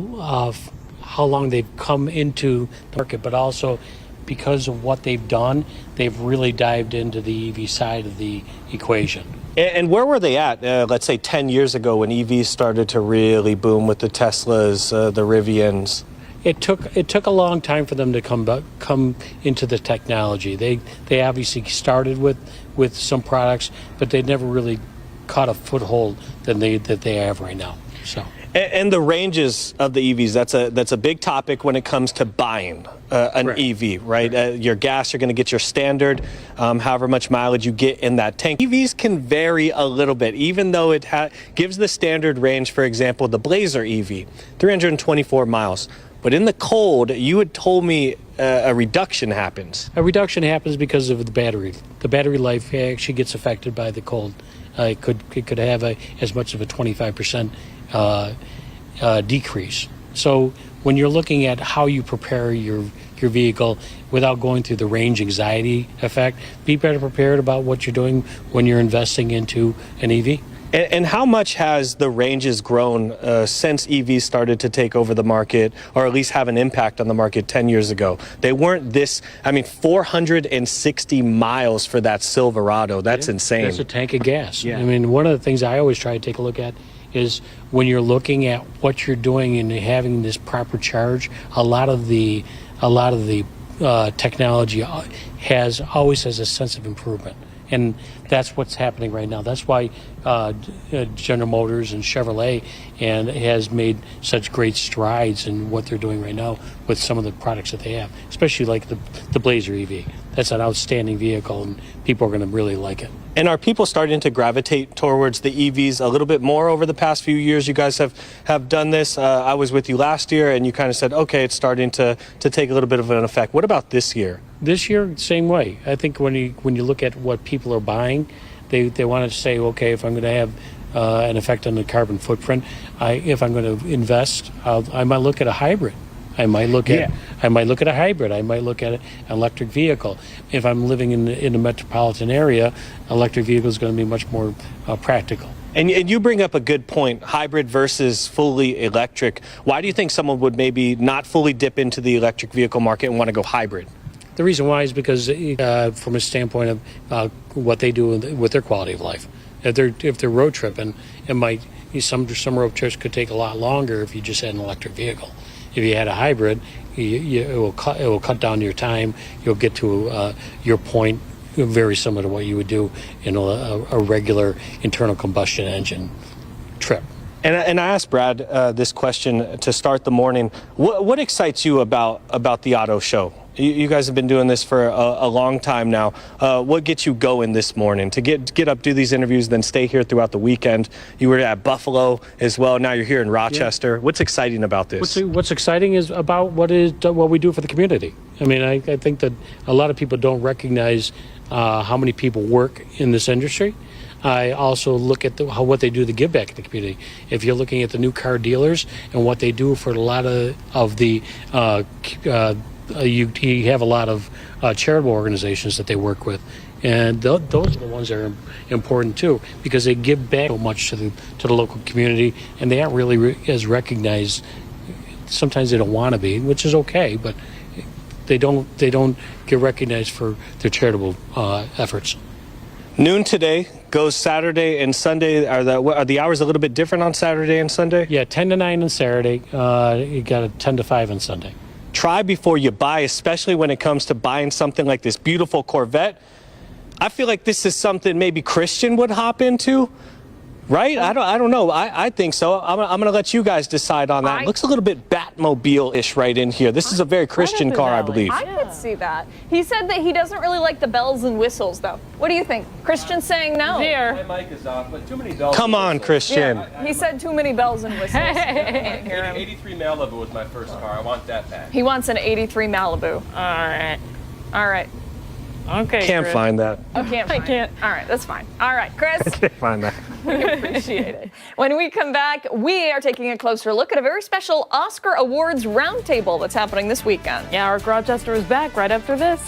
long they've come into the market, but also because of what they've done, they've really dived into the EV side of the equation. And where were they at, let's say 10 years ago when EVs started to really boom with the Teslas, the Rivians? It took a long time for them to come into the technology. They obviously started with some products, but they never really caught a foothold that they have right now. So. And the ranges of the EVs, that's a big topic when it comes to buying an EV, right? Your gas, you're going to get your standard, however much mileage you get in that tank. EVs can vary a little bit, even though it gives the standard range. For example, the Blazer EV, 324 miles. But in the cold, you had told me a reduction happens. A reduction happens because of the battery. The battery life actually gets affected by the cold. It could have as much of a 25% decrease. So when you're looking at how you prepare your vehicle without going through the range anxiety effect, be better prepared about what you're doing when you're investing into an EV. And how much has the ranges grown since EVs started to take over the market, or at least have an impact on the market 10 years ago? They weren't this, 460 miles for that Silverado. That's insane. That's a tank of gas. Yeah. I mean, one of the things I always try to take a look at is when you're looking at what you're doing and having this proper charge, a lot of the technology always has a sense of improvement. And that's what's happening right now. That's why General Motors and Chevrolet has made such great strides in what they're doing right now with some of the products that they have, especially like the Blazer EV. That's an outstanding vehicle, and people are going to really like it. And are people starting to gravitate towards the EVs a little bit more over the past few years? You guys have done this. I was with you last year, and you kind of said, okay, it's starting to take a little bit of an effect. What about this year? This year, same way. I think when you look at what people are buying, they want to say, okay, if I'm going to have an effect on the carbon footprint, if I'm going to invest, I might look at a hybrid. I might look at a hybrid. I might look at an electric vehicle. If I'm living in a metropolitan area, electric vehicle is going to be much more practical. And you bring up a good point, hybrid versus fully electric. Why do you think someone would maybe not fully dip into the electric vehicle market and want to go hybrid? The reason why is because from a standpoint of what they do with their quality of life. If they're road tripping, some road trips could take a lot longer if you just had an electric vehicle. If you had a hybrid, it will cut down your time. You'll get to your point very similar to what you would do in a regular internal combustion engine trip. And I asked Brad this question to start the morning. What excites you about the auto show? You guys have been doing this for a long time now. What gets you going this morning to get up, do these interviews, then stay here throughout the weekend? You were at Buffalo as well. Now you're here in Rochester. Yeah. What's exciting about this? What's exciting is about what we do for the community. I mean, I think that a lot of people don't recognize how many people work in this industry. I also look at what they do to give back to the community. If you're looking at the new car dealers and what they do for a lot of the you have a lot of charitable organizations that they work with, and those are the ones that are important too, because they give back so much to the local community, and they aren't really as recognized. Sometimes they don't want to be, which is okay, but they don't get recognized for their charitable efforts. Noon today goes Saturday and Sunday. Are the hours a little bit different on Saturday and Sunday? Yeah, 10 to 9 on Saturday. You got a 10 to 5 on Sunday. Try before you buy, especially when it comes to buying something like this beautiful Corvette. I feel like this is something maybe Christian would hop into, right? I don't know. I think so. I'm going to let you guys decide on that. It looks a little bit Batmobile-ish right in here. This is a very Christian car, I believe. I could see that. He said that he doesn't really like the bells and whistles, though. What do you think? Christian's saying no. Here. My mic is off, but too many bells. Come on, Christian. Yeah, he said too many bells and whistles. Can't hear him. 83 Malibu was my first car. I want that back. He wants an 83 Malibu. All right. All right. Okay. Can't Chris. find that. I can't. All right, that's fine. All right, Chris. Can't find that. We appreciate it. When we come back, we are taking a closer look at a very special Oscar Awards roundtable that's happening this weekend. Yeah, our Rochester is back right after this.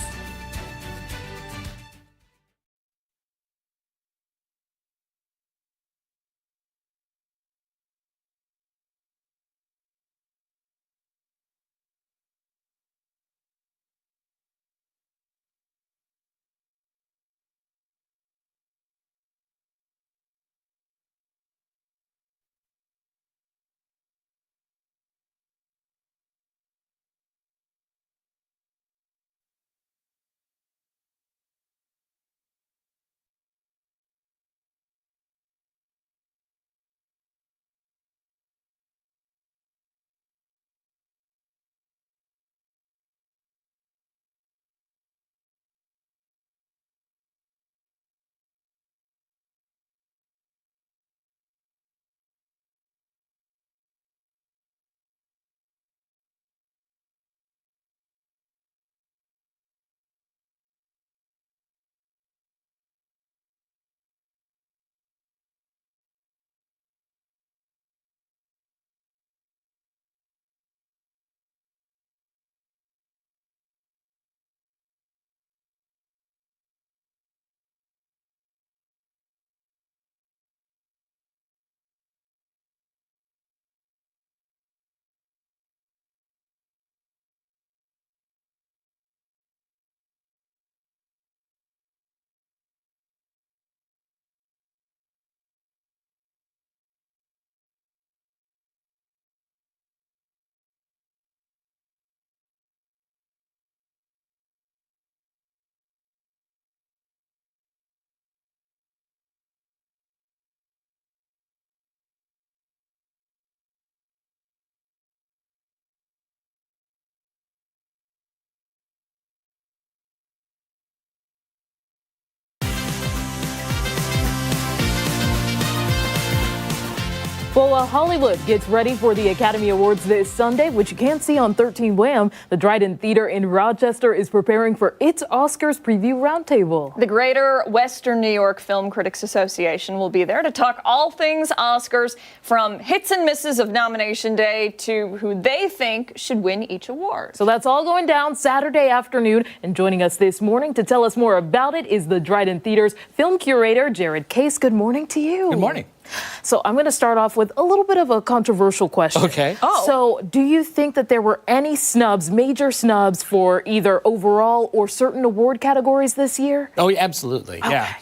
Well, Hollywood gets ready for the Academy Awards this Sunday, which you can't see on 13 Wham. The Dryden Theater in Rochester is preparing for its Oscars preview roundtable. The Greater Western New York Film Critics Association will be there to talk all things Oscars, from hits and misses of nomination day to who they think should win each award. So that's all going down Saturday afternoon. And joining us this morning to tell us more about it is the Dryden Theater's film curator, Jared Case. Good morning to you. Good morning. So I'm going to start off with a little bit of a controversial question. Okay. Oh. So do you think that there were any snubs, major snubs, for either overall or certain award categories this year? Oh, yeah, absolutely. Okay. Yeah.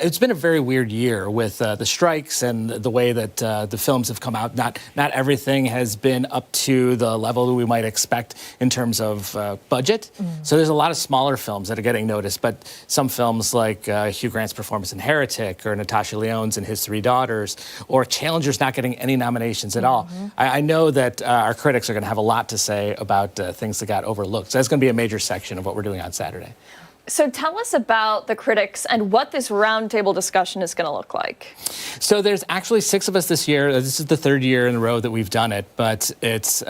It's been a very weird year with the strikes and the way that the films have come out. Not everything has been up to the level that we might expect in terms of budget. So there's a lot of smaller films that are getting noticed, but some films like Hugh Grant's performance in Heretic, or Natasha Lyonne's in His Three Daughters, or Challenger's not getting any nominations at all. I know that our critics are going to have a lot to say about things that got overlooked. So that's going to be a major section of what we're doing on Saturday. So tell us about the critics and what this roundtable discussion is going to look like. So there's actually 6 of us this year. This is the 3rd year in a row that we've done it, but it's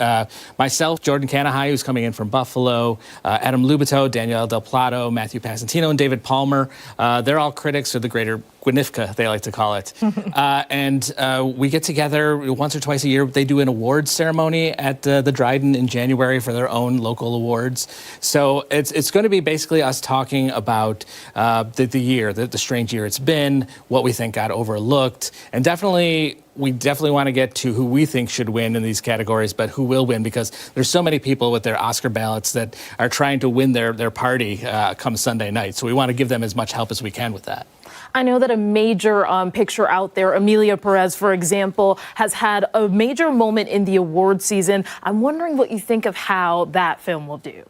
myself, Jordan Canahai, who's coming in from Buffalo, Adam Lubito, Danielle Del Plato, Matthew Pasentino, and David Palmer. They're all critics of the Greater Gwynifka, they like to call it. And we get together once or twice a year. They do an awards ceremony at the Dryden in January for their own local awards. So it's going to be basically us talking about the year, the strange year it's been, what we think got overlooked, and we definitely want to get to who we think should win in these categories, but who will win, because there's so many people with their Oscar ballots that are trying to win their party come Sunday night. So we want to give them as much help as we can with that. I know that a major picture out there, Emilia Perez, for example, has had a major moment in the award season. I'm wondering what you think of how that film will do.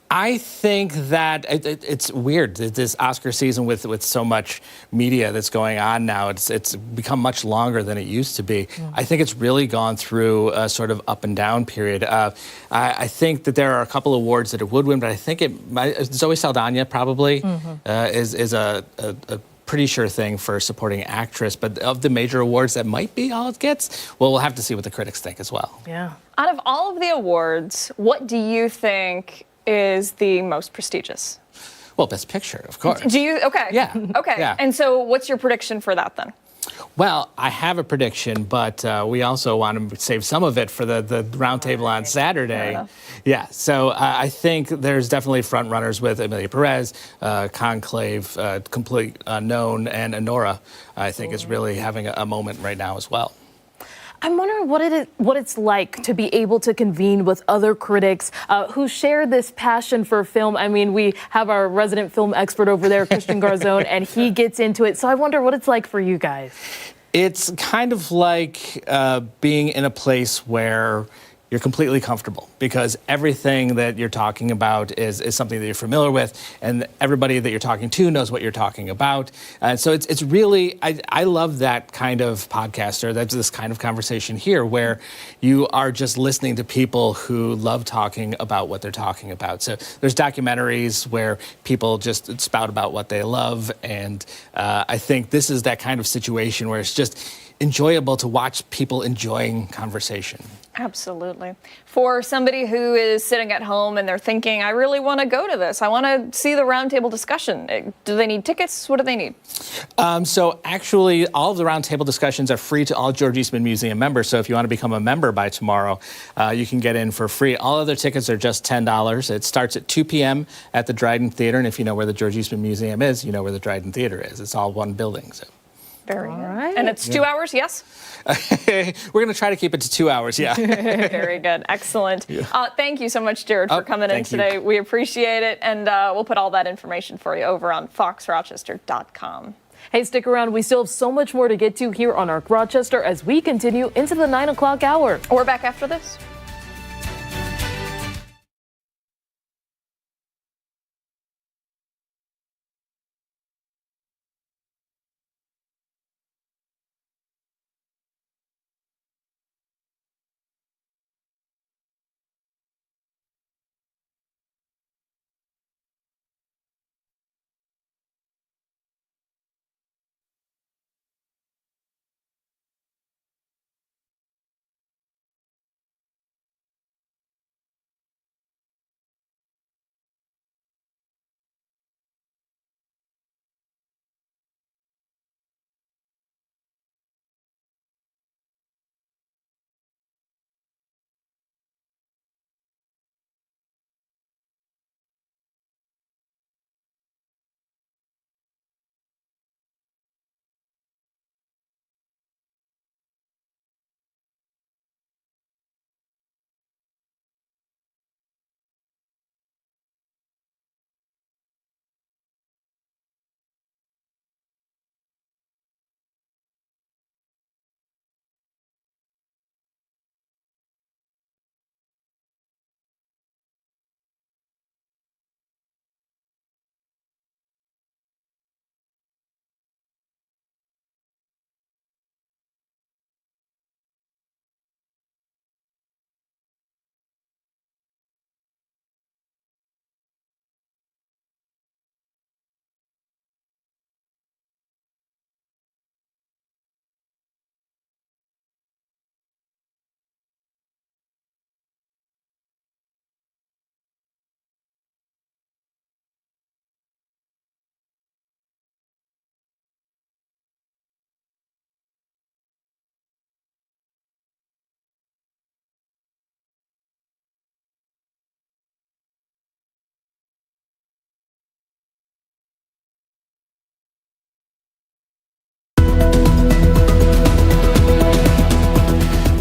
I think that it's weird, this Oscar season with so much media that's going on now. It's become much longer than it used to be. I think it's really gone through a sort of up and down period. I think that there are a couple of awards that it would win, but I think Zoe Saldana probably is a pretty sure thing for supporting actress. But of the major awards, that might be all it gets. Well, we'll have to see what the critics think as well. Yeah. Out of all of the awards, what do you think is the most prestigious? Well, Best Picture, of course. Do you? Okay. Yeah. Okay. Yeah. And so what's your prediction for that then? Well, I have a prediction, but we also want to save some of it for the roundtable on Saturday. Yeah, so I think there's definitely front runners with Emilia Perez, Conclave, Complete Unknown, and Honora, I think is really having a moment right now as well. I'm wondering what it's like to be able to convene with other critics who share this passion for film. I mean, we have our resident film expert over there, Christian Garzone, and he gets into it. So I wonder what it's like for you guys. It's kind of like being in a place where you're completely comfortable, because everything that you're talking about is something that you're familiar with, and everybody that you're talking to knows what you're talking about. And so it's really, I love that kind of podcaster, that's this kind of conversation here, where you are just listening to people who love talking about what they're talking about. So there's documentaries where people just spout about what they love, and I think this is that kind of situation where it's just enjoyable to watch people enjoying conversation. Absolutely. For somebody who is sitting at home and they're thinking, I really want to go to this, I want to see the roundtable discussion, do they need tickets? What do they need? So actually, all of the roundtable discussions are free to all George Eastman Museum members. So if you want to become a member by tomorrow, you can get in for free. All other tickets are just $10. It starts at 2 p.m. at the Dryden Theater. And if you know where the George Eastman Museum is, you know where the Dryden Theater is. It's all one building. So. Very good. right. And it's 2 hours, yes? We're going to try to keep it to 2 hours, yeah. Very good. Excellent. Thank you so much, Jared, for coming in today. We appreciate it. And we'll put all that information for you over on foxrochester.com. Hey, stick around. We still have so much more to get to here on Arc Rochester as we continue into the 9 o'clock hour. We're back after this.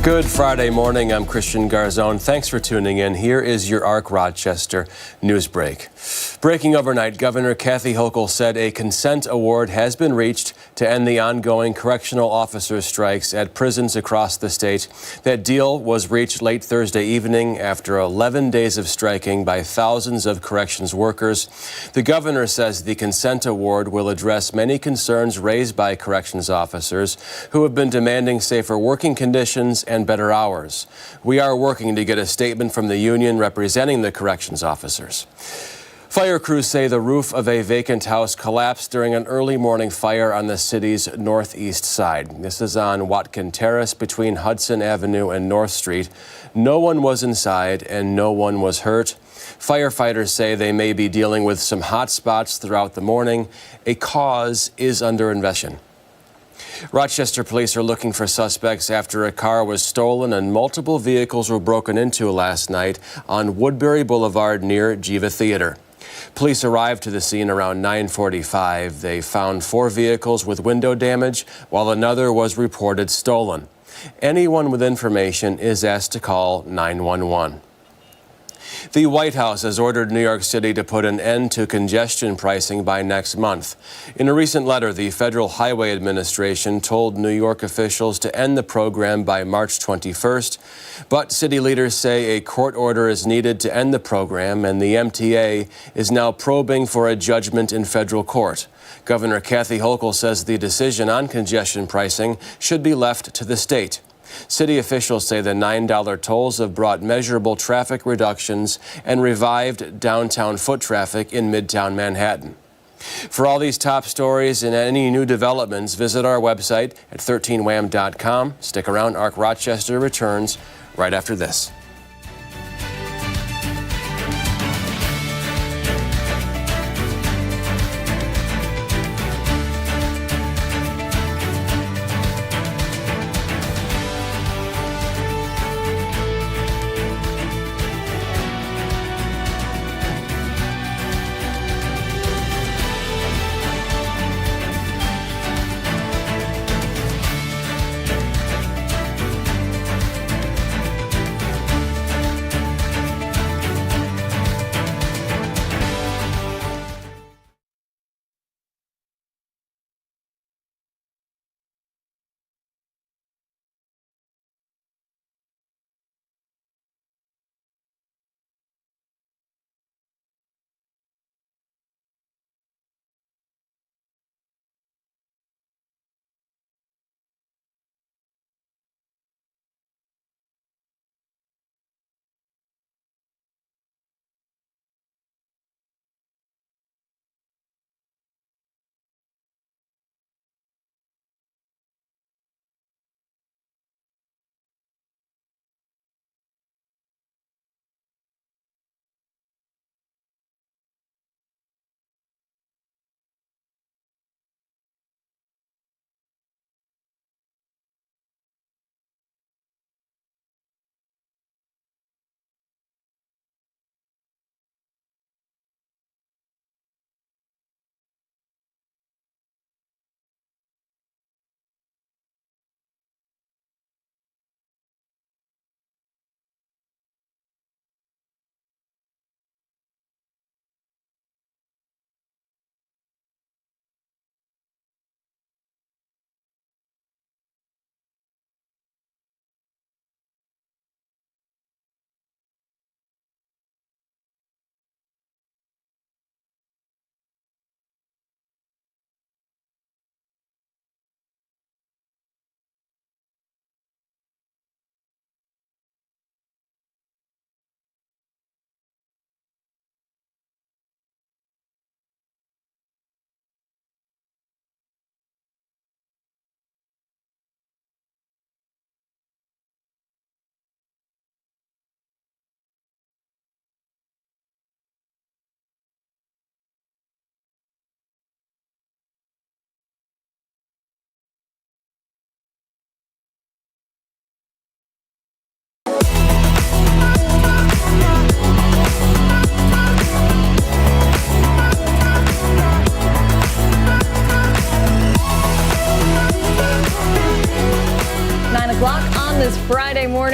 Good Friday morning. I'm Christian Garzone. Thanks for tuning in. Here is your ARC Rochester news break. Breaking overnight, Governor Kathy Hochul said a consent award has been reached to end the ongoing correctional officer strikes at prisons across the state. That deal was reached late Thursday evening after 11 days of striking by thousands of corrections workers. The governor says the consent award will address many concerns raised by corrections officers who have been demanding safer working conditions and better hours. We are working to get a statement from the union representing the corrections officers. Fire crews say the roof of a vacant house collapsed during an early morning fire on the city's northeast side. This is on Watkin Terrace between Hudson Avenue and North Street. No one was inside and no one was hurt. Firefighters say they may be dealing with some hot spots throughout the morning. A cause is under investigation. Rochester police are looking for suspects after a car was stolen and multiple vehicles were broken into last night on Woodbury Boulevard near Jiva Theater. Police arrived to the scene around 9:45. They found 4 vehicles with window damage, while another was reported stolen. Anyone with information is asked to call 911. The White House has ordered New York City to put an end to congestion pricing by next month. In a recent letter, the Federal Highway Administration told New York officials to end the program by March 21st. But city leaders say a court order is needed to end the program, and the MTA is now probing for a judgment in federal court. Governor Kathy Hochul says the decision on congestion pricing should be left to the state. City officials say the $9 tolls have brought measurable traffic reductions and revived downtown foot traffic in Midtown Manhattan. For all these top stories and any new developments, visit our website at 13wham.com. Stick around. ARC Rochester returns right after this.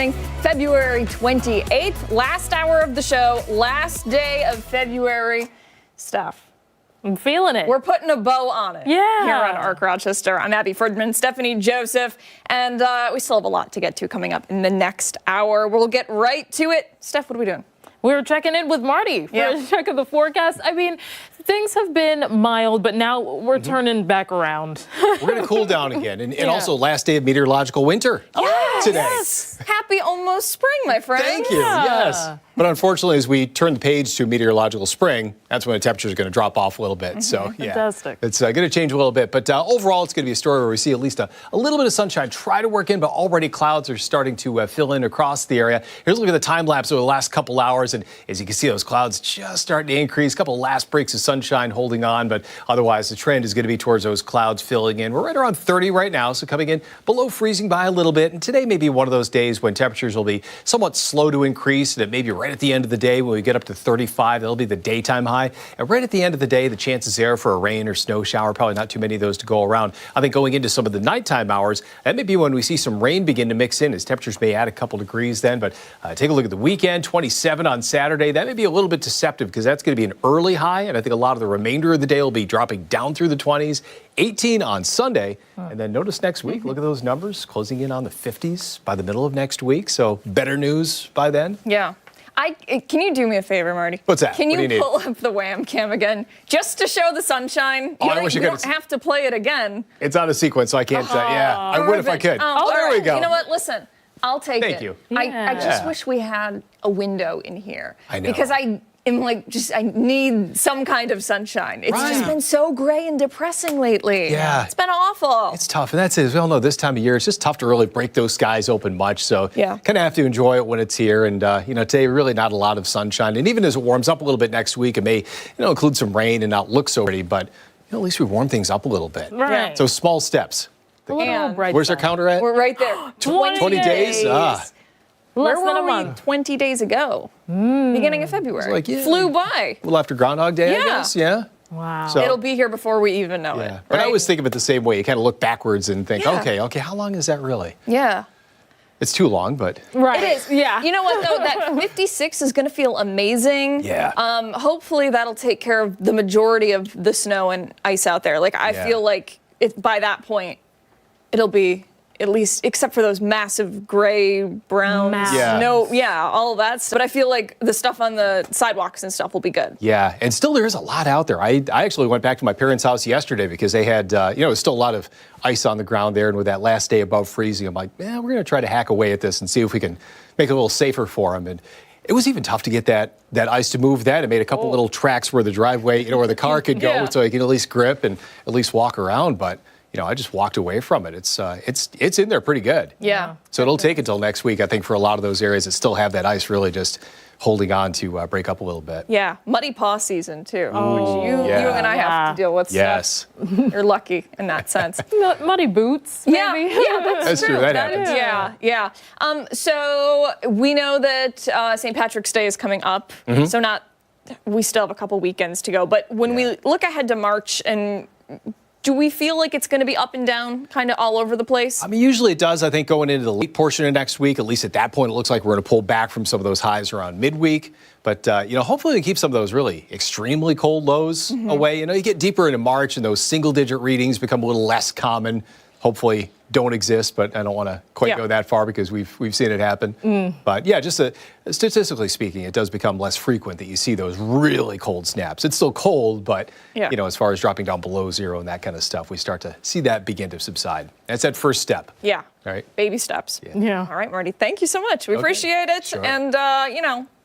morning, February 28th. Last hour of the show, last day of February. Steph, I'm feeling it. we're putting a bow on it. Yeah. Here on Arc Rochester. I'm Abby Ferdman, Stephanie Joseph, and we still have a lot to get to coming up in the next hour. We'll get right to it. Steph, what are we doing? We're checking in with Marty for a check of the forecast. I mean, things have been mild, but now we're turning back around. We're going to cool down again. And also last day of meteorological winter today. Yes. Happy almost spring, my friend. Thank you. Yes. But unfortunately, as we turn the page to meteorological spring, that's when the temperature is going to drop off a little bit. So, yeah. Fantastic. It's going to change a little bit. But overall, it's going to be a story where we see at least a little bit of sunshine try to work in, but already clouds are starting to fill in across the area. Here's a look at the time lapse over the last couple hours. And as you can see, those clouds just starting to increase. A couple last breaks of sunshine holding on. But otherwise, the trend is going to be towards those clouds filling in. We're right around 30 right now. So coming in below freezing by a little bit. And today may be one of those days when temperatures will be somewhat slow to increase. And it may be right at the end of the day when we get up to 35, that'll be the daytime high. And right at the end of the day, the chances there for a rain or snow shower, probably not too many of those to go around. I think going into some of the nighttime hours, that may be when we see some rain begin to mix in as temperatures may add a couple degrees then. But take a look at the weekend, 27 on Saturday. That may be a little bit deceptive because that's going to be an early high. And I think a lot of the remainder of the day will be dropping down through the 20s. 18 on Sunday. And then notice next week, look at those numbers closing in on the 50s by the middle of next week. So better news by then. Yeah. Can you do me a favor, Marty? What's that? Can What do you you need? pull up the Wham cam again, just to show the sunshine? Oh, I wish I you could. don't have to play it again. It's on a sequence, so I can't. I would if I could. Oh, there all we right. go. You know what? Listen, I'll take it. Thank you. I just Yeah. wish we had a window in here. I know. Because I need some kind of sunshine. It's just Right. been so gray and depressing lately. Yeah. It's been awful. It's tough, and that's it. As we all know, this time of year, it's just tough to really break those skies open much. So Yeah. kind of have to enjoy it when it's here. And, today, really not a lot of sunshine. And even as it warms up a little bit next week, it may, include some rain and not look so pretty. But, at least we warm things up a little bit. Right. So small steps. A little And bright Where's our side. counter at? We're right there. 20 days? Less Where than a were we month. 20 days ago? Beginning of February. like, yeah. Flew by. A little after Groundhog Day, I Yeah. guess. Yeah. Wow. So, It'll be here before we even know it. yeah. But I right? always think of it the same way. You kind of look backwards and think, Yeah. okay, how long is that really? Yeah. It's too long, but Right. It is. Yeah. You know what, though? That 56 is going to feel amazing. Yeah. Hopefully that'll take care of the majority of the snow and ice out there. Like, I Yeah. feel like by that point, it'll be at least, except for those massive gray, brown Mounds. Yeah. snow. Yeah, all of that stuff. But I feel like the stuff on the sidewalks and stuff will be good. yeah, and still there is a lot out there. I actually went back to my parents' house yesterday because they had, it was still a lot of ice on the ground there. And with that last day above freezing, I'm like, we're going to try to hack away at this and see if we can make it a little safer for them. And it was even tough to get that ice to move that. It made a couple little tracks where the driveway, where the car could go Yeah. so I can at least grip and at least walk around. But, I just walked away from it. It's in there pretty good. Yeah. So it'll take until next week, I think, for a lot of those areas that still have that ice really just holding on to break up a little bit. Yeah. Muddy paw season, too, which you yeah. and I have to deal with. Yes. You're lucky in that sense. Muddy boots. Yeah, Maybe. yeah, that's true. That happens. Yeah. So we know that St. Patrick's Day is coming up. Mm-hmm. So we still have a couple weekends to go. But when we look ahead to March, and do we feel like it's going to be up and down, kind of all over the place? I mean, usually it does. I think going into the late portion of next week, at least at that point, it looks like we're going to pull back from some of those highs around midweek. But, hopefully we keep some of those really extremely cold lows away. You get deeper into March and those single-digit readings become a little less common. Hopefully don't exist, but I don't want to quite go that far because we've seen it happen. But yeah, just statistically speaking, it does become less frequent that you see those really cold snaps. It's still cold, but as far as dropping down below zero and that kind of stuff, we start to see that begin to subside. That's that first step. Yeah. All right. Baby steps. Yeah. All right, Marty. Thank you so much. We appreciate it. Sure. And,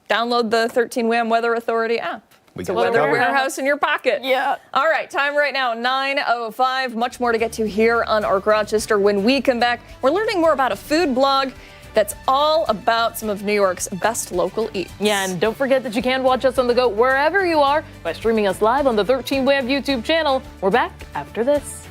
download the 13 Wham Weather Authority app. It's a got that weather covered. warehouse in your pocket. Yeah. All right, time right now, 9:05. Much more to get to here on Arc Rochester. When we come back, we're learning more about a food blog that's all about some of New York's best local eats. Yeah, and don't forget that you can watch us on the go wherever you are by streaming us live on the 13 Wham YouTube channel. We're back after this.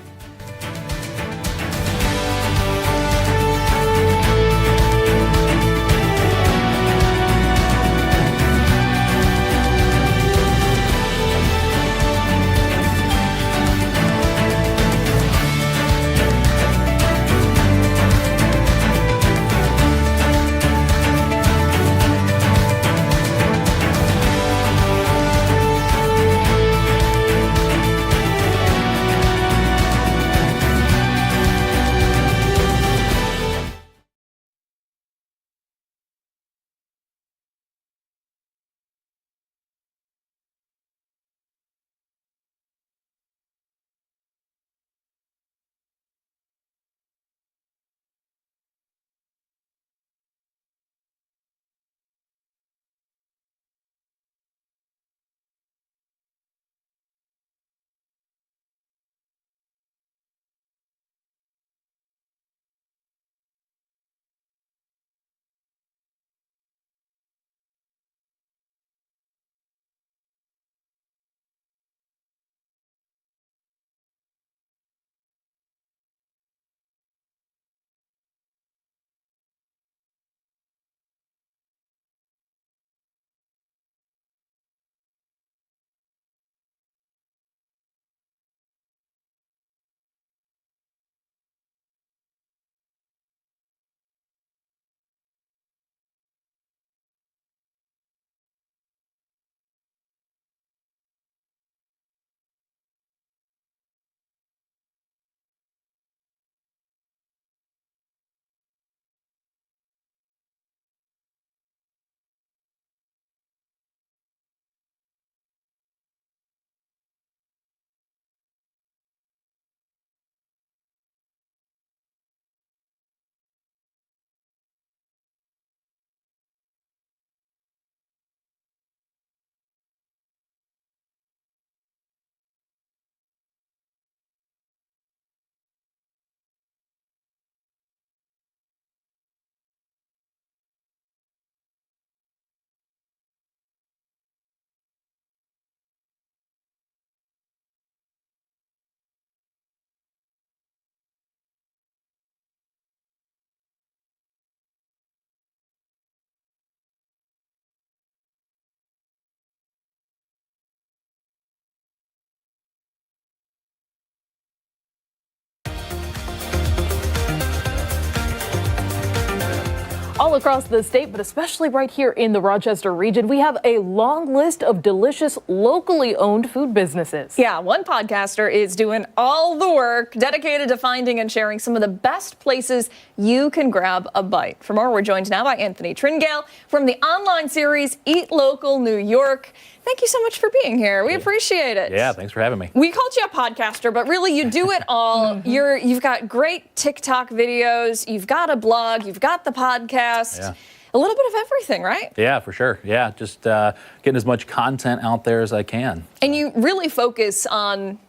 all across the state, but especially right here in the Rochester region, we have a long list of delicious, locally owned food businesses. Yeah, one podcaster is doing all the work, dedicated to finding and sharing some of the best places you can grab a bite. For more, we're joined now by Anthony Tringale from the online series Eat Local New York. Thank you so much for being here. We appreciate it. Yeah, thanks for having me. We called you a podcaster, but really you do it all. You've got great TikTok videos, you've got a blog, you've got the podcast. Yeah. A little bit of everything, right? Yeah, for sure. Yeah, just getting as much content out there as I can. And you really focus on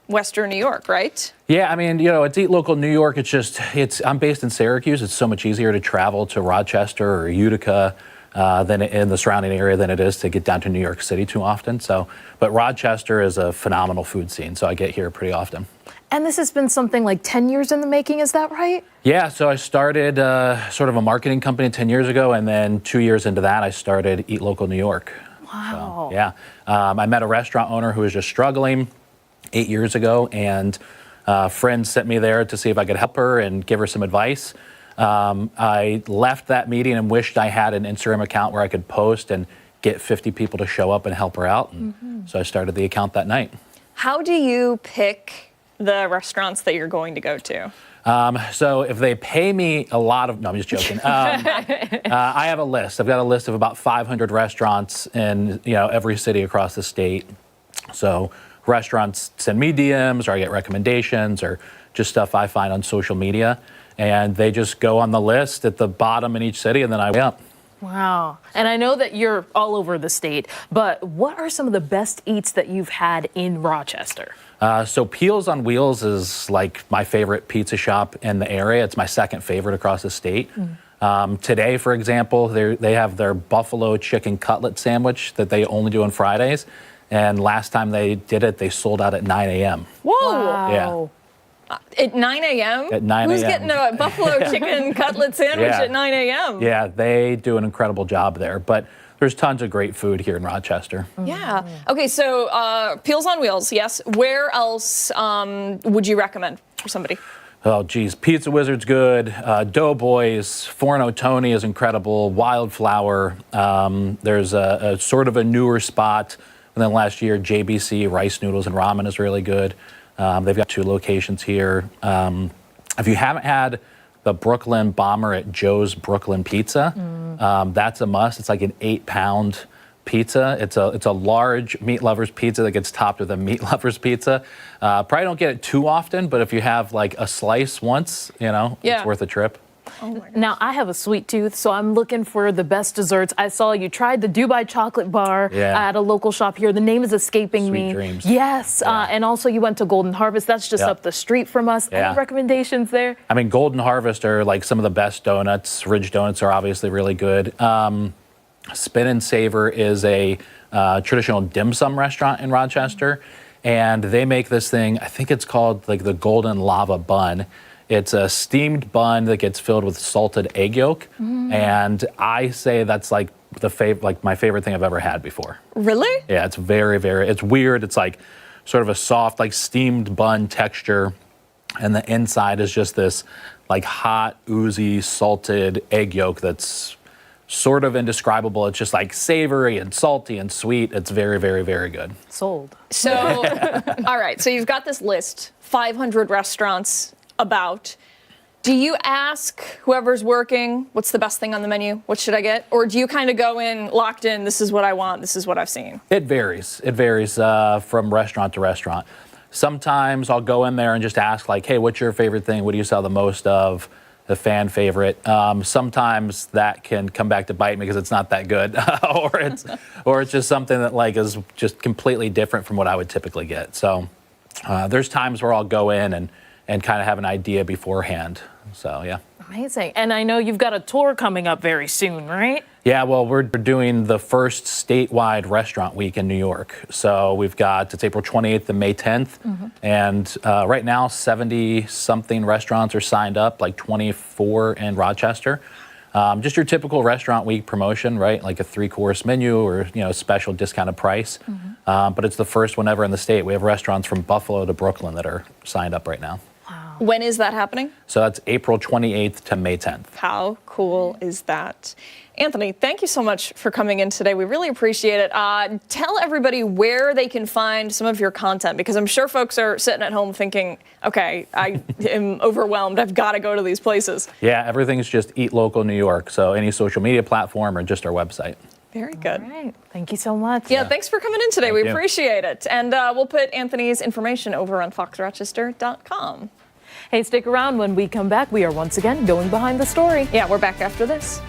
Western New York, right? Yeah, I mean, it's Eat Local New York. I'm based in Syracuse. It's so much easier to travel to Rochester or Utica than in the surrounding area than it is to get down to New York City too often. But Rochester is a phenomenal food scene, so I get here pretty often. And this has been something like 10 years in the making, is that right? Yeah, so I started sort of a marketing company 10 years ago, and then 2 years into that, I started Eat Local New York. Wow. So, yeah, I met a restaurant owner who was just struggling 8 years ago, and friends sent me there to see if I could help her and give her some advice. I left that meeting and wished I had an Instagram account where I could post and get 50 people to show up and help her out. And so I started the account that night. How do you pick the restaurants that you're going to go to? So if they pay me a lot of, no, I'm just joking. I have a list. I've got a list of about 500 restaurants in every city across the state. So restaurants send me DMs, or I get recommendations, or just stuff I find on social media. And they just go on the list at the bottom in each city, and then I weigh up. Wow. And I know that you're all over the state, but what are some of the best eats that you've had in Rochester? So Peels on Wheels is like my favorite pizza shop in the area. It's my second favorite across the state. Today, for example, they have their buffalo chicken cutlet sandwich that they only do on Fridays. And last time they did it, they sold out at 9 a.m. Whoa! Wow. Yeah. At 9 a.m.? At 9 Who's a.m. getting a buffalo chicken cutlet sandwich Yeah. at 9 a.m.? Yeah, they do an incredible job there. But there's tons of great food here in Rochester. Yeah. Okay, so Peels on Wheels, yes. Where else would you recommend for somebody? Oh, geez. Pizza Wizard's good. Doughboys. Forno Tony is incredible. Wildflower. There's a sort of a newer spot. And then last year, JBC Rice Noodles and Ramen is really good. They've got 2 locations here. If you haven't had the Brooklyn Bomber at Joe's Brooklyn Pizza, that's a must. It's like an 8-pound pizza. It's a large meat lovers pizza that gets topped with a meat lovers pizza. Probably don't get it too often, but if you have like a slice once, it's worth a trip. Oh my God. Now, I have a sweet tooth, so I'm looking for the best desserts. I saw you tried the Dubai chocolate bar at a local shop here. The name is escaping me. Sweet Dreams. Yes, and also you went to Golden Harvest. That's just up the street from us. Yeah. Any recommendations there? I mean, Golden Harvest are like some of the best donuts. Ridge Donuts are obviously really good. Spin and Savor is a traditional dim sum restaurant in Rochester, and they make this thing, I think it's called like the Golden Lava Bun. It's a steamed bun that gets filled with salted egg yolk, and I say that's like my favorite thing I've ever had before. Really? Yeah, it's very, very, it's weird. It's like sort of a soft, like steamed bun texture, and the inside is just this like hot, oozy, salted egg yolk that's sort of indescribable. It's just like savory and salty and sweet. It's very, very, very good. Sold. So, all right, so you've got this list, 500 restaurants about. Do you ask whoever's working, what's the best thing on the menu? What should I get? Or do you kind of go in locked in, this is what I want, this is what I've seen? It varies. It varies from restaurant to restaurant. Sometimes I'll go in there and just ask like, hey, what's your favorite thing? What do you sell the most of? The fan favorite. Sometimes that can come back to bite me because it's not that good, or it's just something that like is just completely different from what I would typically get. So there's times where I'll go in and kind of have an idea beforehand. So yeah. Amazing. And I know you've got a tour coming up very soon, right? Yeah, well, we're doing the first statewide restaurant week in New York. So it's April 28th and May 10th. And right now, 70-something restaurants are signed up, like 24 in Rochester. Just your typical restaurant week promotion, right? Like a 3-course menu or, special discounted price. But it's the first one ever in the state. We have restaurants from Buffalo to Brooklyn that are signed up right now. Wow. When is that happening? So that's April 28th to May 10th. How cool is that? Anthony, thank you so much for coming in today. We really appreciate it. Tell everybody where they can find some of your content, because I'm sure folks are sitting at home thinking, okay, I am overwhelmed. I've got to go to these places. Yeah, everything's just Eat Local New York. So any social media platform or just our website. Very good. All right. Thank you so much. Yeah, thanks for coming in today. We you. appreciate it. And we'll put Anthony's information over on foxrochester.com. Hey, stick around. When we come back, we are once again going behind the story. Yeah, we're back after this.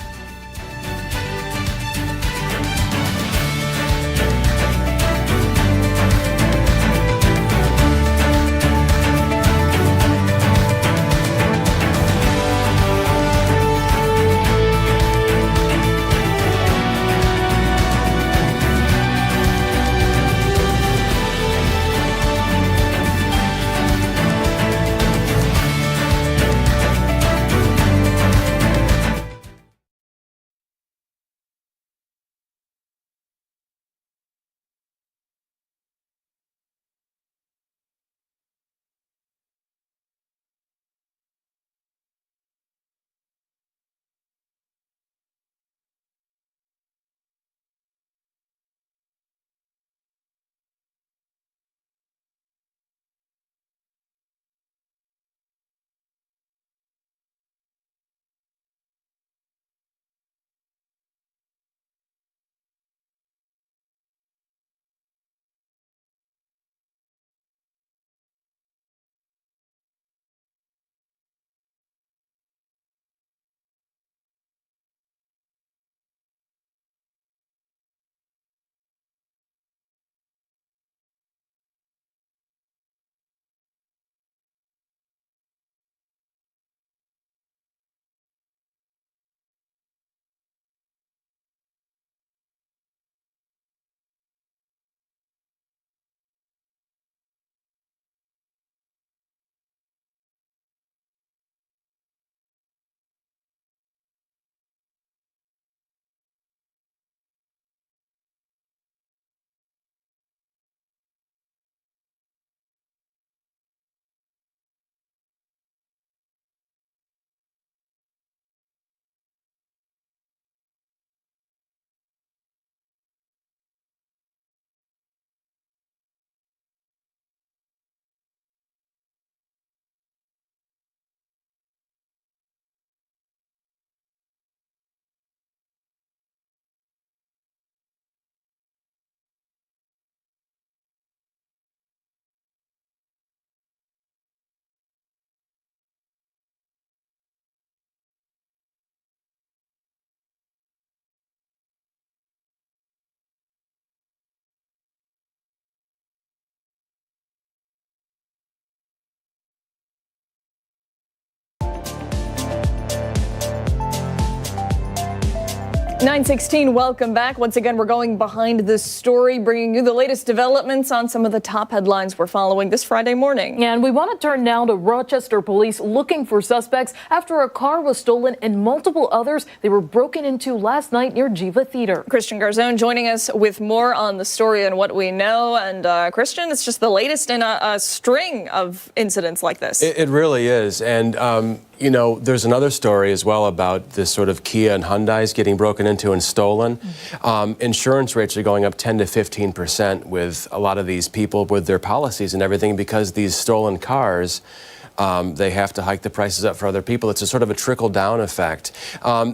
(9:16), welcome back. Once again, we're going behind this story, bringing you the latest developments on some of the top headlines we're following this Friday morning. And we want to turn now to Rochester police looking for suspects after a car was stolen and multiple others, they were broken into last night near Jiva Theater. Christian Garzone joining us with more on the story and what we know. And Christian, it's just the latest in a string of incidents like this. It really is. And, you know, there's another story as well about this sort of Kia and Hyundais getting broken into and stolen. Insurance rates are going up 10 to 15% with a lot of these people with their policies and everything, because these stolen cars, they have to hike the prices up for other people. It's a sort of a trickle-down effect.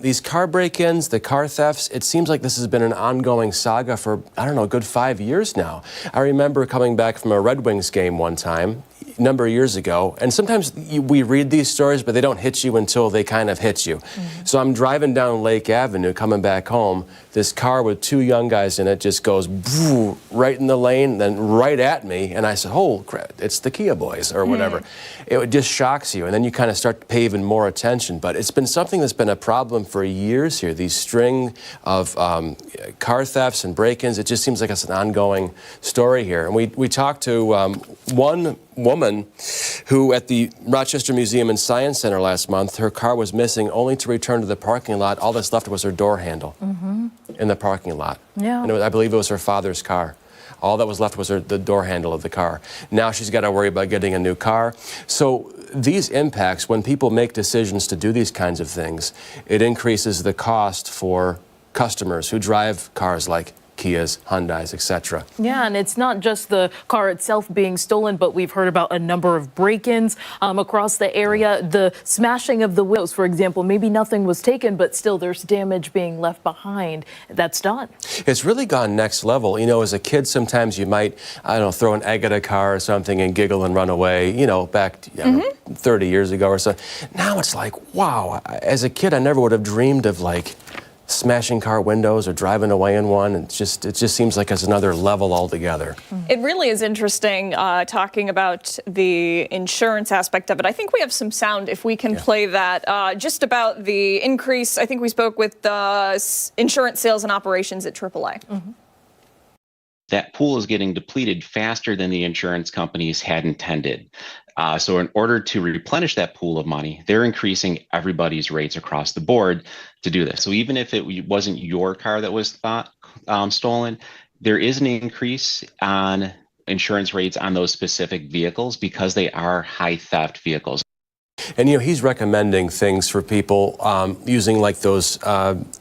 These car break-ins, the car thefts, it seems like this has been an ongoing saga for, I don't know, a good 5 years now. I remember coming back from a Red Wings game one time, a number of years ago, and sometimes we read these stories, but they don't hit you until they kind of hit you. So I'm driving down Lake Avenue, coming back home. This car with two young guys in it just goes right in the lane, then right at me, and I said, "Oh crap, it's the Kia boys," or whatever. It just shocks you, and then you kind of start to pay even more attention. But it's been something that's been a problem for years here, these string of car thefts and break-ins. It just seems like it's an ongoing story here. And we talked to one woman who at the Rochester Museum and Science Center last month, her car was missing, only to return to the parking lot. All that's left was her door handle in the parking lot. Yeah. And I believe it was her father's car. All that was left was the door handle of the car. Now she's got to worry about getting a new car. So these impacts, when people make decisions to do these kinds of things, it increases the cost for customers who drive cars like Kias, Hyundais, etc. Yeah, and it's not just the car itself being stolen, but we've heard about a number of break-ins across the area. The smashing of the windows, for example, maybe nothing was taken, but still there's damage being left behind. That's done. It's really gone next level. You know, as a kid, sometimes you might, I don't know, throw an egg at a car or something and giggle and run away, you know, back 30 years ago or so. Now it's like, wow, as a kid, I never would have dreamed of like smashing car windows or driving away in one. It just seems like it's another level altogether. It really is interesting talking about the insurance aspect of it. I think we have some sound, if we can play that, just about the increase. I think we spoke with insurance sales and operations at AAA. That pool is getting depleted faster than the insurance companies had intended. So in order to replenish that pool of money, they're increasing everybody's rates across the board to do this. So even if it wasn't your car that was stolen, there is an increase on insurance rates on those specific vehicles because they are high theft vehicles. And, you know, he's recommending things for people using like those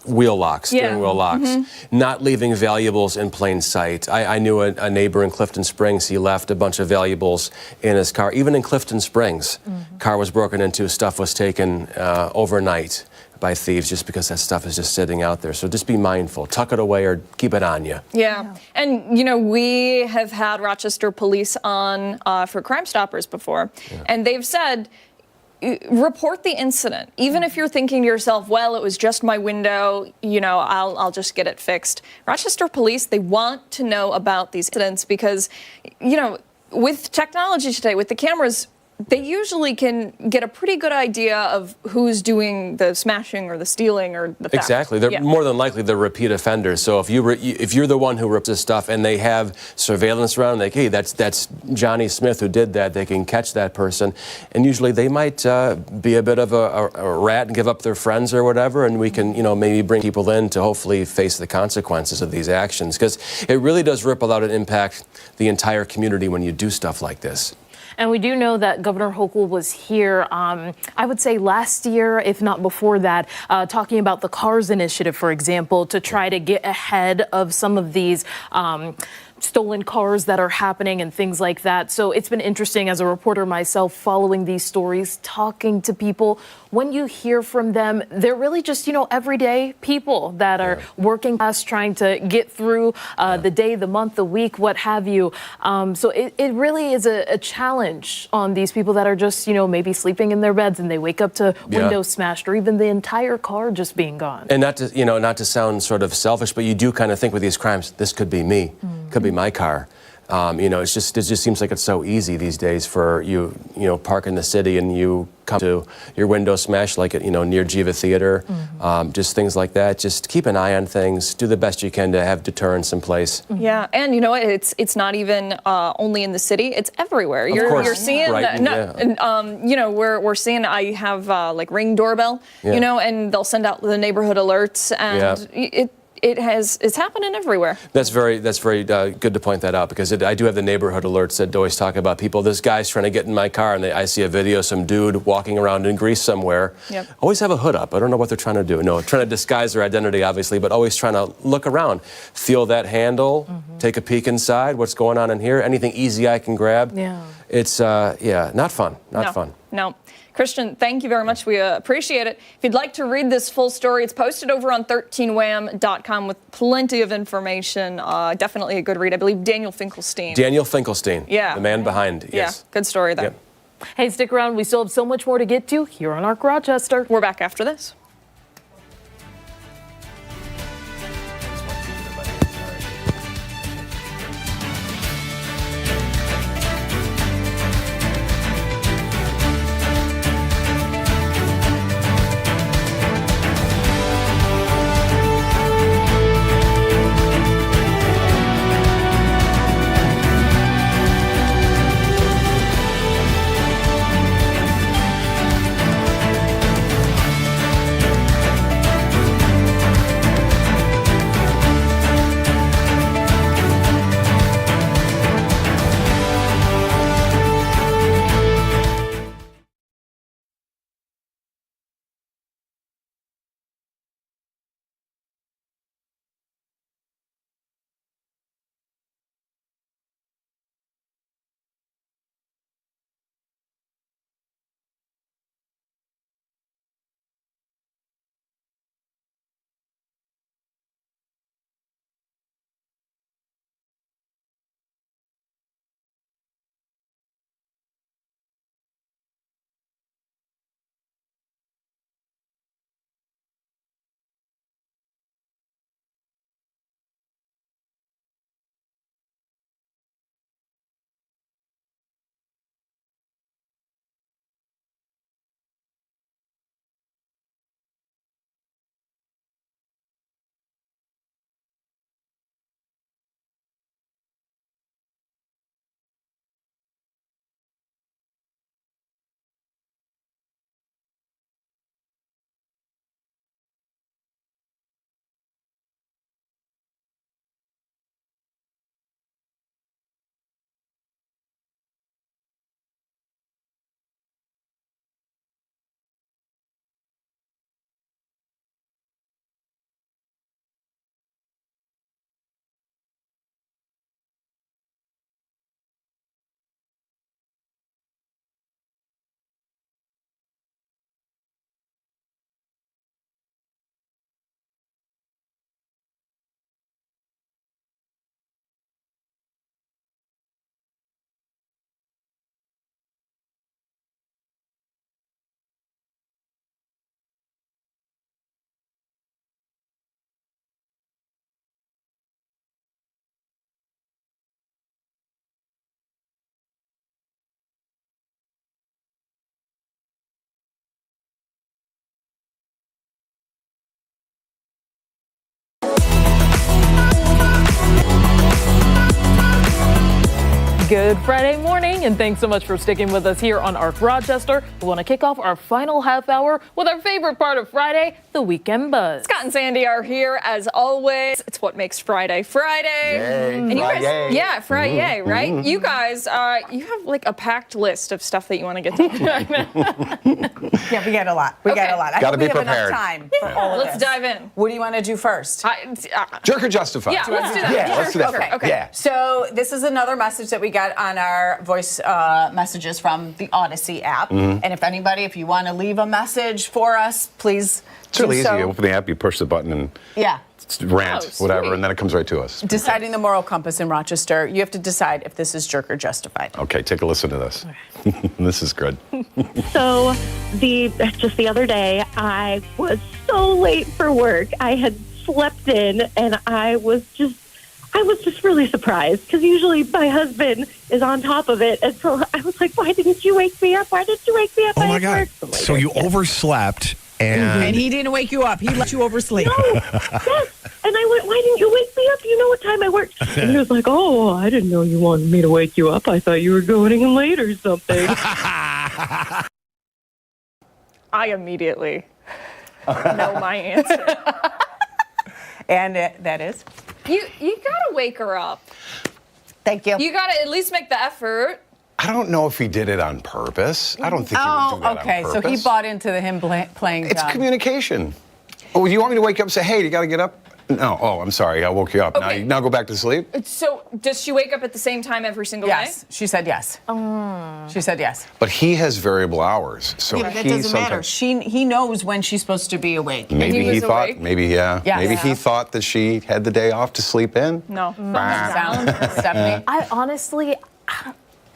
wheel locks, steering wheel locks, not leaving valuables in plain sight. I knew a neighbor in Clifton Springs. He left a bunch of valuables in his car. Even in Clifton Springs, car was broken into, stuff was taken overnight by thieves just because that stuff is just sitting out there. So just be mindful. Tuck it away or keep it on you. Yeah. And, you know, we have had Rochester police on for Crime Stoppers before, and they've said, report the incident. Even if you're thinking to yourself, well, it was just my window, you know, I'll just get it fixed. Rochester police, they want to know about these incidents because, you know, with technology today, with the cameras, they usually can get a pretty good idea of who's doing the smashing or the stealing or the theft. Exactly. They're more than likely the repeat offenders. So if you're the one who rips this stuff and they have surveillance around, like, hey, that's Johnny Smith who did that, they can catch that person. And usually they might be a bit of a rat and give up their friends or whatever, and we can, you know, maybe bring people in to hopefully face the consequences of these actions. Because it really does ripple out and impact the entire community when you do stuff like this. And we do know that Governor Hochul was here, I would say last year, if not before that, talking about the CARS initiative, for example, to try to get ahead of some of these stolen cars that are happening and things like that. So it's been interesting as a reporter myself following these stories, talking to people. When you hear from them, they're really just, you know, everyday people that are working class, trying to get through the day, the month, the week, what have you. So it really is a challenge on these people that are just, you know, maybe sleeping in their beds and they wake up to windows smashed or even the entire car just being gone. And not to sound sort of selfish, but you do kind of think with these crimes, this could be me, could be my car. You know, it just seems like it's so easy these days for you know, park in the city and you come to your window smashed like, you know, near Jiva Theater, just things like that. Just keep an eye on things. Do the best you can to have deterrence in place. Yeah, and you know what? It's not even only in the city. It's everywhere. You're seeing, you know, we're seeing. I have like Ring doorbell, you know, and they'll send out the neighborhood alerts, and it's happening everywhere. That's very good to point that out because I do have the neighborhood alerts that always talk about people. This guy's trying to get in my car, and I see a video of some dude walking around in Greece somewhere. Always have a hood up. I don't know what they're trying to do. No, trying to disguise their identity, obviously, but always trying to look around, feel that handle, take a peek inside. What's going on in here? Anything easy I can grab? It's not fun. Not fun. No. Christian, thank you very much. We appreciate it. If you'd like to read this full story, it's posted over on 13wham.com with plenty of information. Definitely a good read. I believe Daniel Finkelstein. The man behind. Yes. Good story there. Hey, stick around. We still have so much more to get to here on ARC Rochester. We're back after this. Good Friday morning, and thanks so much for sticking with us here on ARC Rochester. We want to kick off our final half hour with our favorite part of Friday, the Weekend Buzz. Scott and Sandy are here as always. It's what makes Friday Friday. Yay, And you guys, Friday. yeah, Friday, right? You guys, you have like a packed list of stuff that you want to get to. Yeah, we got a lot. We got a lot. I Gotta think be we have prepared. enough time for all of Let's this. dive in. What do you want to do first? Jerk or justify? Yeah, let's do that. Yeah, let's do that. Sure. Okay. Yeah. So this is another message that we got on our voice messages from the Odyssey app. And if you want to leave a message for us, please It's really do easy. so. You open the app, you push the button, and Yeah. rant, Oh, whatever, sweet. and then it comes right to us. Deciding the moral compass in Rochester. You have to decide if this is jerk or justified. Okay, take a listen to this. This is good. So just the other day, I was so late for work. I had slept in, and I was just really surprised because usually my husband is on top of it. And so I was like, why didn't you wake me up? Why didn't you wake me up? Oh my God. So you overslept and he didn't wake you up. He let you oversleep. No, yes. And I went, why didn't you wake me up? You know what time I worked? And he was like, oh, I didn't know you wanted me to wake you up. I thought you were going in late or something. I immediately know my answer. And that is? You gotta wake her up. Thank you. You gotta at least make the effort. I don't know if he did it on purpose. I don't think he would do that okay. on So purpose. he bought into him playing It's dumb. communication. Oh, you want me to wake up and say, hey, you got to get up? No. Oh, I'm sorry. I woke you up. Okay. Now go back to sleep? So does she wake up at the same time every single Yes. day? She said yes. She said yes. But he has variable hours. So Yeah, but that he doesn't matter. sometimes. He knows when she's supposed to be awake. Maybe he he was thought, awake? maybe, yeah. Yeah. Maybe he Yeah. thought that she had the day off to sleep in. No. Stephanie. I honestly,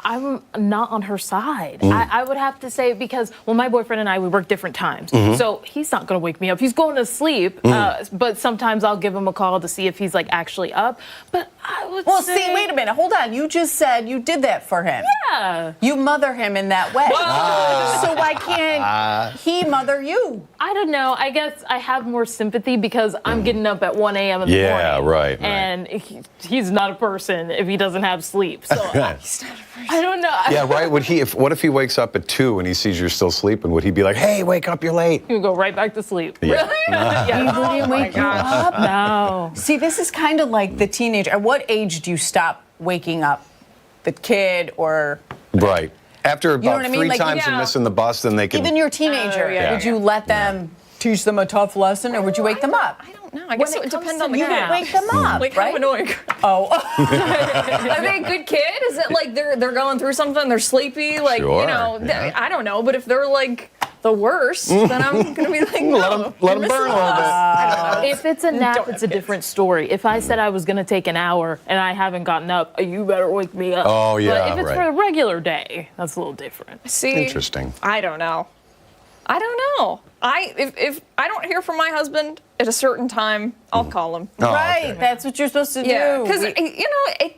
I'm not on her side. I would have to say because, well, my boyfriend and I, we work different times. So he's not going to wake me up. He's going to sleep. But sometimes I'll give him a call to see if he's like actually up. But I would Well, say, see, wait a minute. Hold on. You just said you did that for him. Yeah. You mother him in that way. So why can't he mother you? I don't know. I guess I have more sympathy because I'm getting up at 1 a.m. in the morning. Yeah, right. And he's not a person if he doesn't have sleep. So I don't know. Yeah, right. What if he wakes up at 2 and he sees you're still sleeping? Would he be like, hey, wake up, you're late? You go right back to sleep. Yeah. Really? Yeah. He wouldn't wake you up? No. See, this is kind of like the teenager. At what age do you stop waking up the kid or Right. After about know what I mean? 3 Like, times yeah. of missing the bus, then they can. even your teenager? yeah. Would you let them teach them a tough lesson or would you wake them up? I don't know. I guess it would depend on the You kid. would wake them up, Like right? how annoying. Oh. Are they a good kid? Is it like they're going through something? They're sleepy. Like Sure, you know, yeah. I don't know. But if they're like the worst, then I'm gonna be like, no, let him you're burn missing a little bit. I don't know. If it's a nap, Don't it's have a different story. If I said I was going to take an hour and I haven't gotten up, you better wake me up. Oh, yeah, But if it's right. for a regular day, that's a little different. See, Interesting. I don't know. If I don't hear from my husband at a certain time, I'll call him. Oh, Right, okay. that's what you're supposed to Yeah, do. because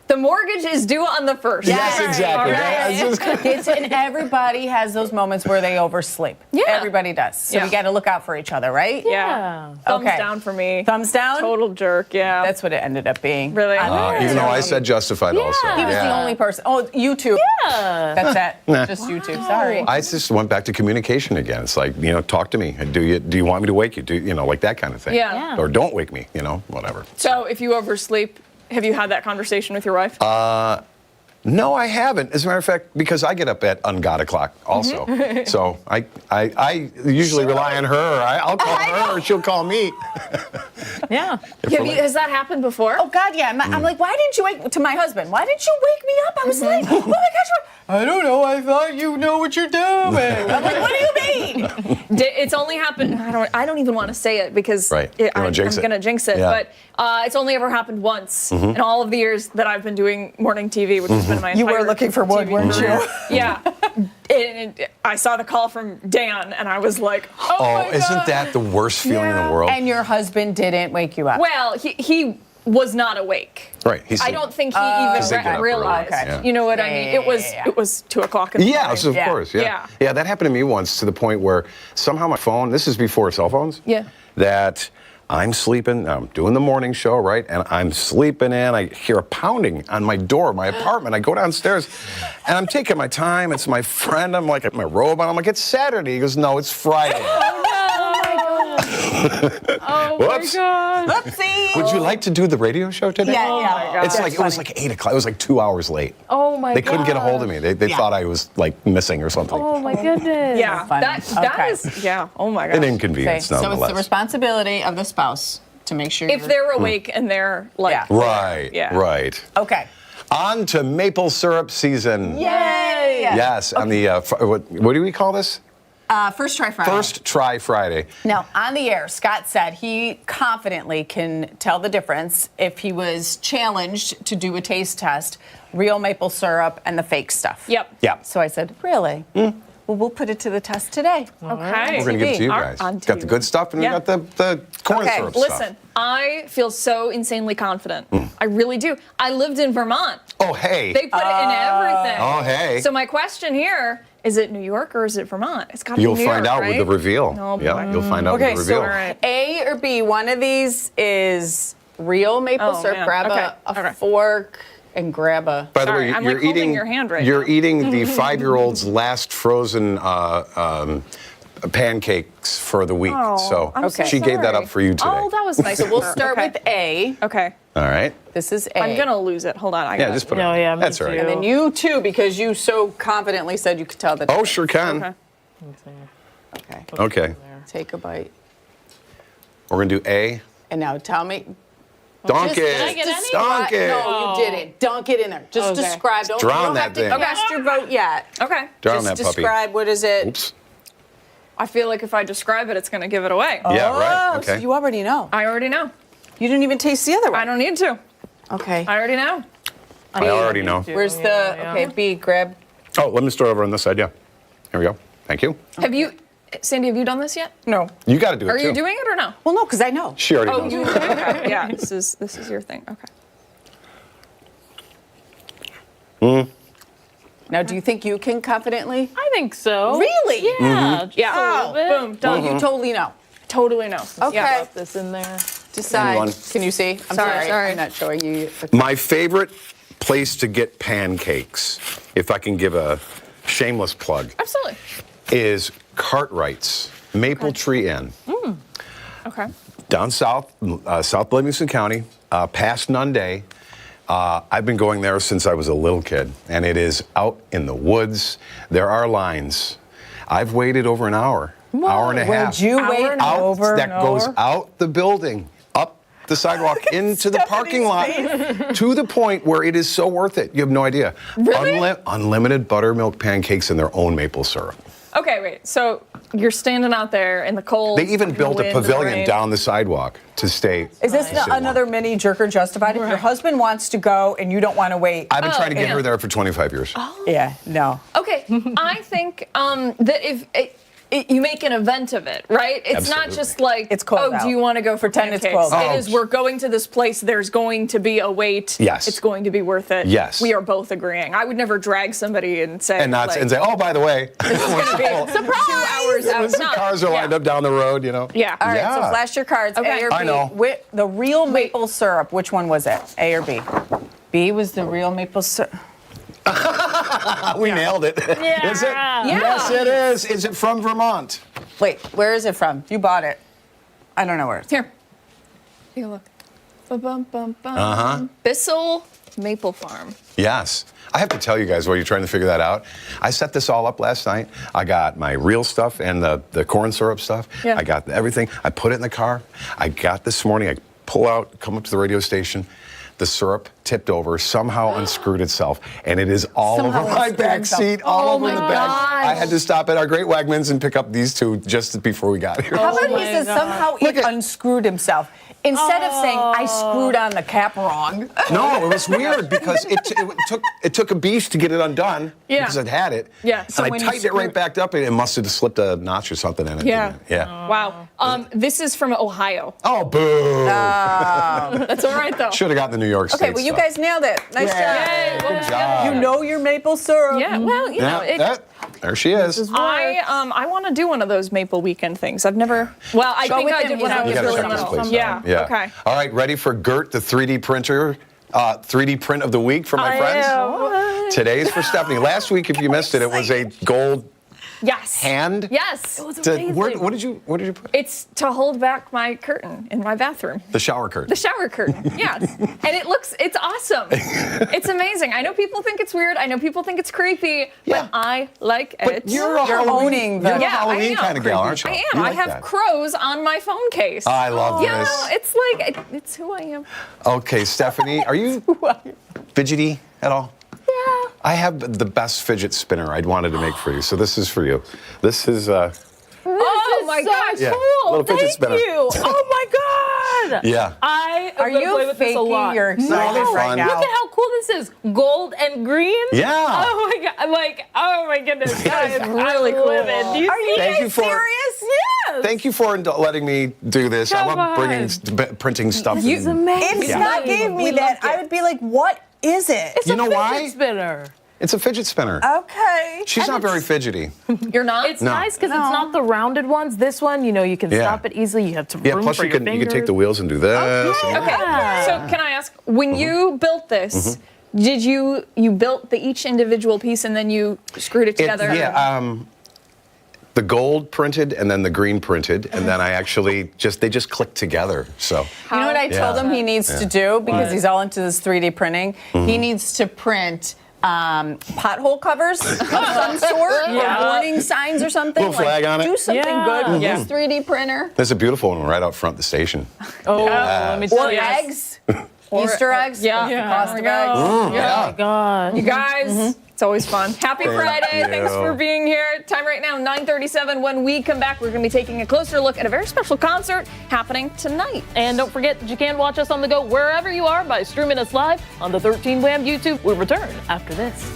the mortgage is due on the 1st. Yes, exactly. And everybody has those moments where they oversleep. Yeah. Everybody does. So Yeah. we got to look out for each other, right? Yeah. Thumbs Okay. down for me. Thumbs down? Total jerk. Yeah. That's what it ended up being. really. Even though I said justified also. He was the only person. Oh, YouTube. Yeah. That's it. Just YouTube. Sorry. I just went back to communication again. It's like, talk to me. Do you want me to wake you? Like that kind of thing. Yeah. Or don't wake me, whatever. So if you oversleep, have you had that conversation with your wife? No, I haven't. As a matter of fact, because I get up at ungod o'clock also. So I usually rely on her. I'll call her or she'll call me. Yeah. Has that happened before? Oh, God, yeah. I'm like, why didn't you wake, to my husband, why didn't you wake me up? I was late. Oh, my gosh. I don't know. I thought you know what you're doing. I'm like, what do you mean? It's only happened. I don't even want to say it because Right. You wanna I'm jinx it. going to jinx it. Yeah. But it's only ever happened once in all of the years that I've been doing morning TV, which has been my entire You were looking for wood, TV weren't career. you? Yeah. And I saw the call from Dan, and I was like, oh my isn't God. that the worst feeling in the world? And your husband didn't wake you up. Well, he was not awake. Right. I don't think he they get even up realized. early, yeah. You know what I mean? It was 2 o'clock in the morning. Yes, of course. Yeah. That happened to me once to the point where somehow my phone, this is before cell phones. Yeah. That I'm sleeping. I'm doing the morning show, right? And I'm sleeping in. I hear a pounding on my door, my apartment. I go downstairs, and I'm taking my time. It's my friend. I'm like, my robe on. I'm like, it's Saturday. He goes, no, it's Friday. Oh Whoops. my God. Oopsie. Would you like to do the radio show today? Yeah. It's like it was like 8 o'clock. It was like 2 hours late. Oh my God. They couldn't get a hold of me. They thought I was like missing or something. Oh my goodness. Yeah, Funny. that Okay. is, yeah, oh my gosh. An inconvenience, So it's nonetheless. the responsibility of the spouse to make sure If they're awake and they're like, Yeah. Right, Yeah. right. Okay. On to maple syrup season. Yay! Yes, on the, what do we call this? First try Friday. First Try Friday. Now, on the air, Scott said he confidently can tell the difference if he was challenged to do a taste test, real maple syrup and the fake stuff. Yep. Yeah. So I said, really? Well, we'll put it to the test today. Okay. We're going to give it to you guys. On Got the TV. good stuff and Yeah. we got the corn Okay, syrup stuff. Listen, I feel so insanely confident. I really do. I lived in Vermont. Oh, hey. They put it in everything. Oh, hey. So my question here, is it New York or is it Vermont? It's got to be You'll New find York, out right? with the reveal. Oh, Yeah, boy. you'll find out Okay, with the reveal. All right. A or B, one of these is real maple Oh, syrup. man. Grab Okay, a okay. fork and grab a... By the Sorry, way, I'm, you're like, holding eating your hand right You're now. eating the 5-year-old's last frozen pancakes for the week. Oh, so I'm so she gave that sorry. up for you today. Oh, that was nice. So we'll start Okay. with A. Okay. All right. This is A. I'm going to lose it. Hold on. I Yeah, got just it. put it. No, on. yeah, me That's all right. too. And then you too, because you so confidently said you could tell the Oh, difference. sure can. Okay. Okay. Okay. Take a bite. We're gonna do A. And now tell me. Dunk Just it. get any? Dunk it. No, you didn't. Dunk it in there. Just Okay. describe. Don't, Drown you don't that have to thing. cast your vote yet. Okay. Drown Just that puppy. describe what is it. Oops. I feel like if I describe it, it's going to give it away. Yeah, right. Oh, Okay. so you already know. I already know. You didn't even taste the other one. I don't need to. Okay. I already know. I already know. Where's the? Yeah. Okay, B. Grab. Oh, let me start over on this side. Yeah. Here we go. Thank you. Have you, Sandy, have you done this yet? No. You got to do it Are too. you doing it or no? Well, no, because I know. She already Oh, knows. you okay. Yeah, this is your thing. Okay. Now, do you think you can confidently? I think so. Really? Yeah. Just Yeah. a little bit. Boom. Done. You totally know. Totally know. Okay. Yeah. Put this in there. Decide. Anyone? Can you see? I'm Sorry, sorry. I'm not showing you. My favorite place to get pancakes, if I can give a shameless plug, Absolutely. is Cartwright's Maple Tree Inn. Okay. Down south, South Livingston County, past Nunday. I've been going there since I was a little kid, and it is out in the woods. There are lines. I've waited over an hour, hour and a half. Would you wait and out over that and goes over? out the building, up the sidewalk, into the parking lot, to the point where it is so worth it. You have no idea. Really? Unlimited buttermilk pancakes and their own maple syrup. Okay, wait. So you're standing out there in the cold. They even in the built a wind, in the pavilion rain. down the sidewalk to stay. Is this sit another warm. mini Jerker Justified? If your husband wants to go and you don't want to wait. I've been trying to get yeah. her there for 25 years. Yeah, no. Okay, I think that if you make an event of it, right? It's not Absolutely. just like, It's cold oh, out. do you want to go for Pretend it's pancakes? cold. It Oh. is, we're going to this place, there's going to be a wait. Yes. It's going to be worth it. Yes. We are both agreeing. I would never drag somebody and say, And not like, and say, oh, by the way, it's going to be 2 hours out. the cars are lined up down the road, you know. Yeah. All right, so Yeah. flash your cards. Okay. A or B. I know. The real maple syrup, which one was it? A or B? B was the real maple syrup. We nailed it. Yeah. Is it? Yes, it is. Is it from Vermont? Wait, where is it from? You bought it. I don't know where it's Here. Take a look. Ba-bum-bum-bum. Bissell Maple Farm. Yes. I have to tell you guys while you're trying to figure that out. I set this all up last night. I got my real stuff and the corn syrup stuff. Yeah. I got everything. I put it in the car. I got this morning. I pull out, come up to the radio station. The syrup tipped over, somehow unscrewed itself, and it is all Somehow over my unscrewed back itself. seat, all Oh over my the back. gosh. I had to stop at our Great Wegmans and pick up these two just before we got here. How about Oh he my says God. somehow Look it at- unscrewed himself? Instead of saying, I screwed on the cap wrong. No, it was weird because it took a beast to get it undone Yeah. because it had it. Yeah. And So I when you tightened it right screw- back up, and it must have slipped a notch or something in it. Yeah. didn't it? Yeah. Wow. This is from Ohio. Oh, boo! That's all right, though. Should have gotten the New York State Okay, well, you stuff. guys nailed it. Nice job. Yay. Good job. You know your maple syrup. Yeah, well, you know, Yeah, There she is. I want to do one of those Maple Weekend things. I've never. Well, I think I did when I was really little. Yeah. Okay. All right, ready for Gert, the 3D printer, 3D print of the week for my friends? Today's for Stephanie. Last week, if you missed it, it was a gold hand. Yes. It was amazing. What did you put? It's to hold back my curtain in my bathroom. The shower curtain. The shower curtain, yes. And it's awesome. It's amazing. I know people think it's weird. I know people think it's creepy, but I like it. But you're a Halloween kind of gal, aren't you? I am. I have crows on my phone case. I love this. It's like, it's who I am. Okay, Stephanie, are you fidgety at all? Yeah. I have the best fidget spinner I'd wanted to make for you, so this is for you. This is oh my gosh, cool! Little fidget spinner. You. Oh my God! Yeah. I am Are gonna you play with this a lot. faking? You're excited right now. Look at how cool this is. Gold and green. Yeah. Oh my God! Like, oh my goodness, guys, That is really cool. Do you Are you see? guys serious? Yes. Thank you for letting me do this. I Come love on. printing stuff. This is amazing. If Scott gave me that, I would be like, what is it? It's You a know fidget why? spinner. It's a fidget spinner. Okay. She's not very fidgety. You're not? It's nice because it's not the rounded ones. This one, you can stop it easily. You have to room plus for you your can fingers. take the wheels and do this. and Okay, so can I ask, when you built this, did you built each individual piece and then you screwed it together? The gold printed and then the green printed, and then I actually they just clicked together. So You know what I told him he needs to do, because he's all into this 3D printing? He needs to print pothole covers of some sort, or warning signs or something. Little flag on it. Do something good with this 3D printer. there's a beautiful one right out front of the station. Let me tell Or you. eggs. Easter eggs. Yeah. Across the bag. Oh my God. You guys, it's always fun. Happy Friday. you. Thanks for being here. Time right now, 9:37. When we come back, we're going to be taking a closer look at a very special concert happening tonight. And don't forget that you can watch us on the go wherever you are by streaming us live on the 13 Wham YouTube. We'll return after this.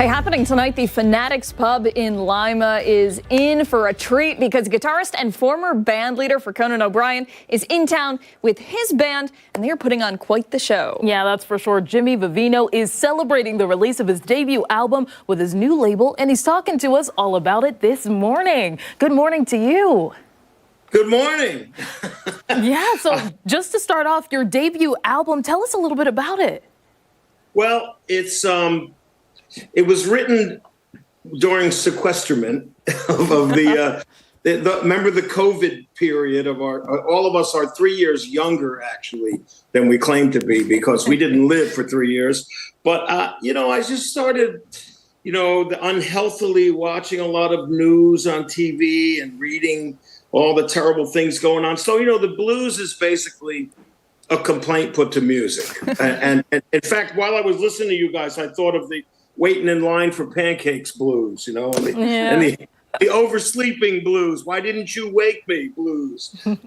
Hey, happening tonight, the Fanatics Pub in Lima is in for a treat because guitarist and former band leader for Conan O'Brien is in town with his band, and they're putting on quite the show. Yeah, that's for sure. Jimmy Vivino is celebrating the release of his debut album with his new label, and he's talking to us all about it this morning. Good morning to you. Good morning. Yeah, so just to start off, your debut album, tell us a little bit about it. Well, it was written during sequestrement of the remember the COVID period of all of us are 3 years younger actually than we claim to be because we didn't live for 3 years. But I just started, unhealthily watching a lot of news on TV and reading all the terrible things going on. So, the blues is basically a complaint put to music. and in fact, while I was listening to you guys, I thought of the waiting in line for pancakes blues, and the oversleeping blues. Why didn't you wake me blues? So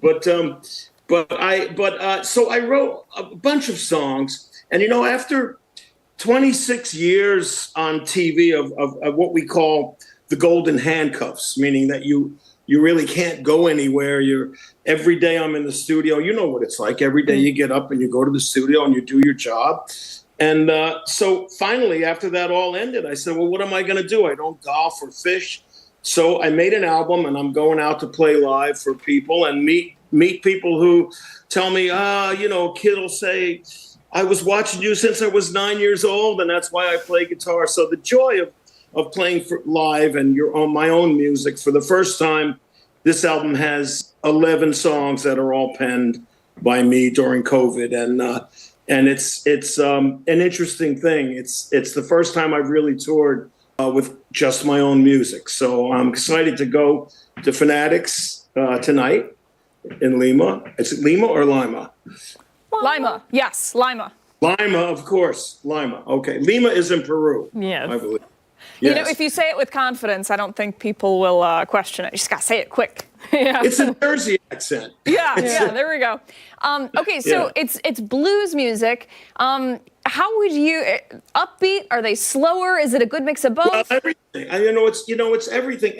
I wrote a bunch of songs, and after 26 years on TV of what we call the golden handcuffs, meaning that you really can't go anywhere. Every day I'm in the studio. You know what it's like. Every day you get up and you go to the studio and you do your job. And so finally, after that all ended, I said, well, what am I going to do? I don't golf or fish. So I made an album, and I'm going out to play live for people and meet people who tell me, a kid will say, I was watching you since I was 9 years old, and that's why I play guitar. So the joy of playing for live and my own music. For the first time, this album has 11 songs that are all penned by me during COVID. And it's an interesting thing. It's the first time I've really toured with just my own music. So I'm excited to go to Fanatics tonight in Lima. Is it Lima or Lima? Lima. Yes, Lima. Lima, of course. Lima. Okay. Lima is in Peru. Yes. I believe. Yes. If you say it with confidence, I don't think people will question it. You just got to say it quick. Yeah. It's a Jersey accent. Yeah, there we go. Okay, so it's blues music. How would you upbeat? Are they slower? Is it a good mix of both? Well, everything. It's everything.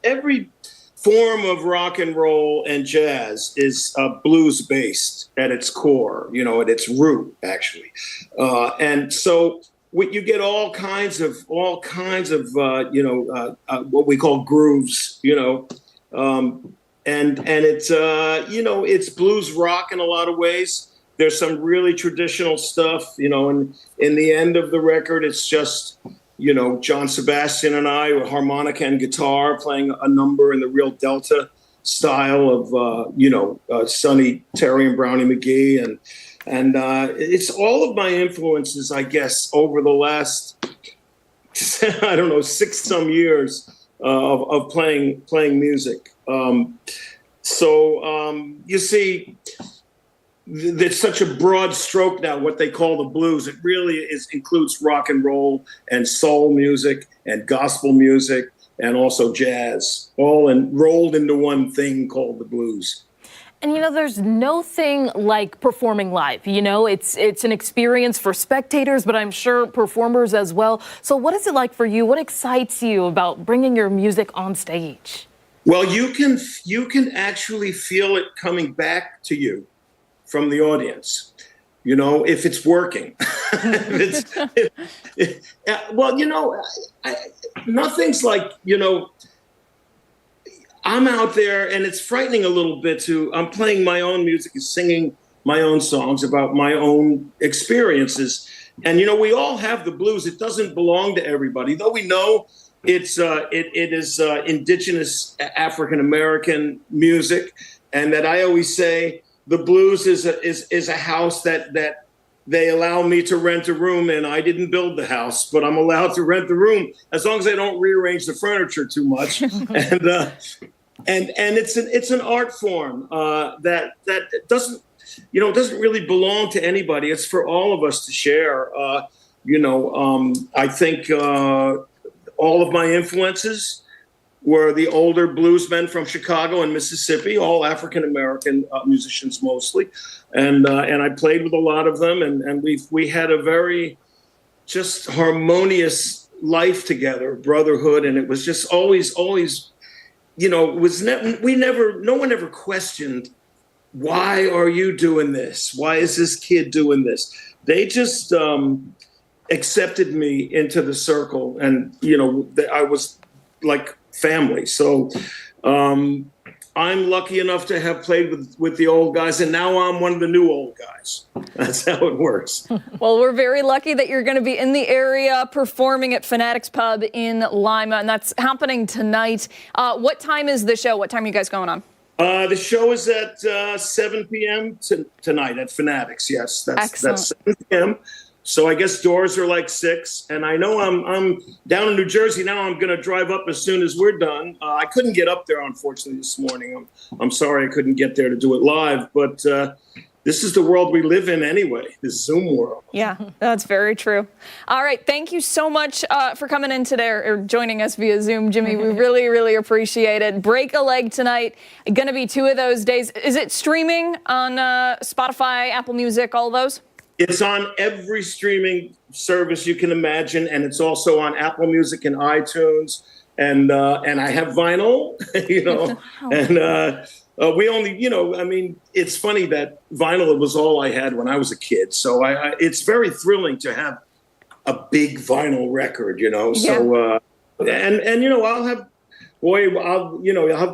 Every form of rock and roll and jazz is blues based at its core. At its root, actually. And so you get all kinds of what we call grooves. And it's it's blues rock in a lot of ways. There's some really traditional stuff, and in the end of the record, it's just, John Sebastian and I with harmonica and guitar playing a number in the real Delta style of, Sonny Terry and Brownie McGee. And it's all of my influences, I guess, over the last, 6 some years of playing music. You see, there's such a broad stroke now, what they call the blues. It really includes rock and roll and soul music and gospel music and also jazz, all rolled into one thing called the blues. And there's no thing like performing live. It's an experience for spectators, but I'm sure performers as well. So what is it like for you? What excites you about bringing your music on stage? Well, you can actually feel it coming back to you from the audience, if it's working. Nothing's like, I'm out there and it's frightening a little bit I'm playing my own music and singing my own songs about my own experiences. And, we all have the blues. It doesn't belong to everybody, though we know it is indigenous African-American music. And that I always say the blues is a house that they allow me to rent a room in. I didn't build the house, but I'm allowed to rent the room as long as I don't rearrange the furniture too much. And it's an art form that doesn't really belong to anybody. It's for all of us to share. I think all of my influences were the older bluesmen from Chicago and Mississippi, all African-American musicians mostly. And I played with a lot of them, and we had a very just harmonious life together, brotherhood, and it was just always, you know, no one ever questioned, why are you doing this? Why is this kid doing this? They just accepted me into the circle, and you know, I was like family. So I'm lucky enough to have played with the old guys, and now I'm one of the new old guys. That's how it works. Well, we're very lucky that you're going to be in the area performing at Fanatics Pub in Lima, and that's happening tonight. What time is the show? What time are you guys going on? The show is at 7 p.m. Tonight at Fanatics. Yes, that's 7 p.m. So I guess doors are like 6, and I know I'm down in New Jersey now. I'm going to drive up as soon as we're done. I couldn't get up there, unfortunately, this morning. I'm sorry I couldn't get there to do it live, but this is the world we live in anyway, this Zoom world. Yeah, that's very true. All right, thank you so much for coming in today or joining us via Zoom, Jimmy. We really, really appreciate it. Break a Leg tonight. Going to be 2 of those days. Is it streaming on Spotify, Apple Music, all those? It's on every streaming service you can imagine, and it's also on Apple Music and iTunes. And I have vinyl, you know, and we only, you know, I mean, it's funny that vinyl was all I had when I was a kid. So it's very thrilling to have a big vinyl record, you know. Yeah. So and you know, I'll have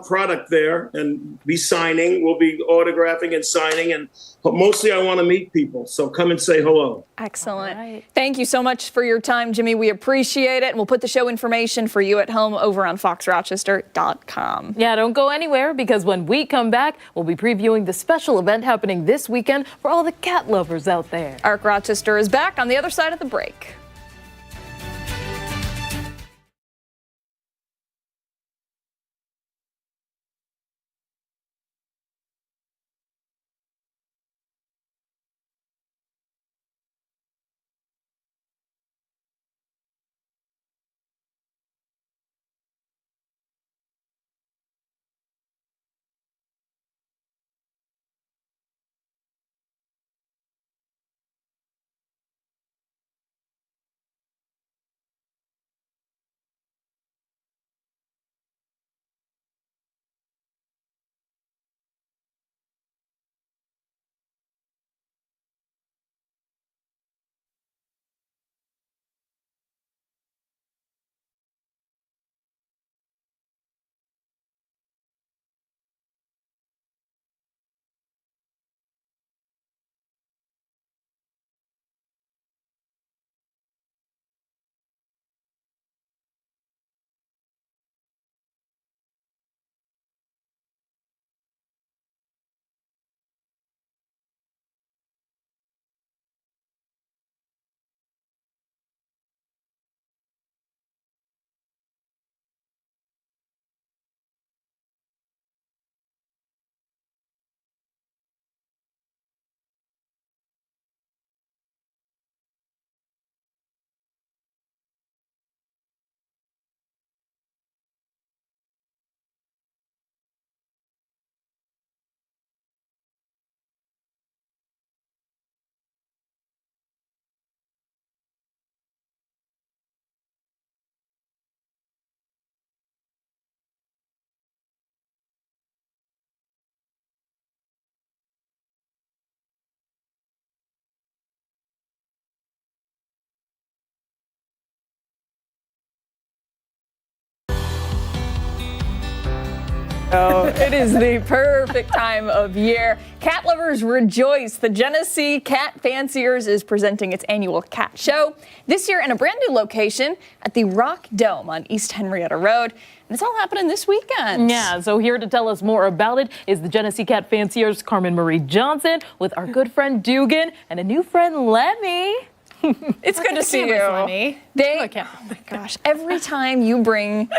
product there and be signing. We'll be autographing and signing, but mostly I want to meet people. So come and say hello. Excellent. Right. Thank you so much for your time, Jimmy. We appreciate it. And we'll put the show information for you at home over on foxrochester.com. Yeah, don't go anywhere, because when we come back, we'll be previewing the special event happening this weekend for all the cat lovers out there. Arc Rochester is back on the other side of the break. Oh, it is the perfect time of year. Cat lovers rejoice. The Genesee Cat Fanciers is presenting its annual cat show this year in a brand new location at the Rock Dome on East Henrietta Road. And it's all happening this weekend. Yeah, so here to tell us more about it is the Genesee Cat Fanciers, Carmen Marie Johnson, with our good friend Dugan and a new friend Lemmy. It's good to see you. Lemmy. Oh my gosh, every time you bring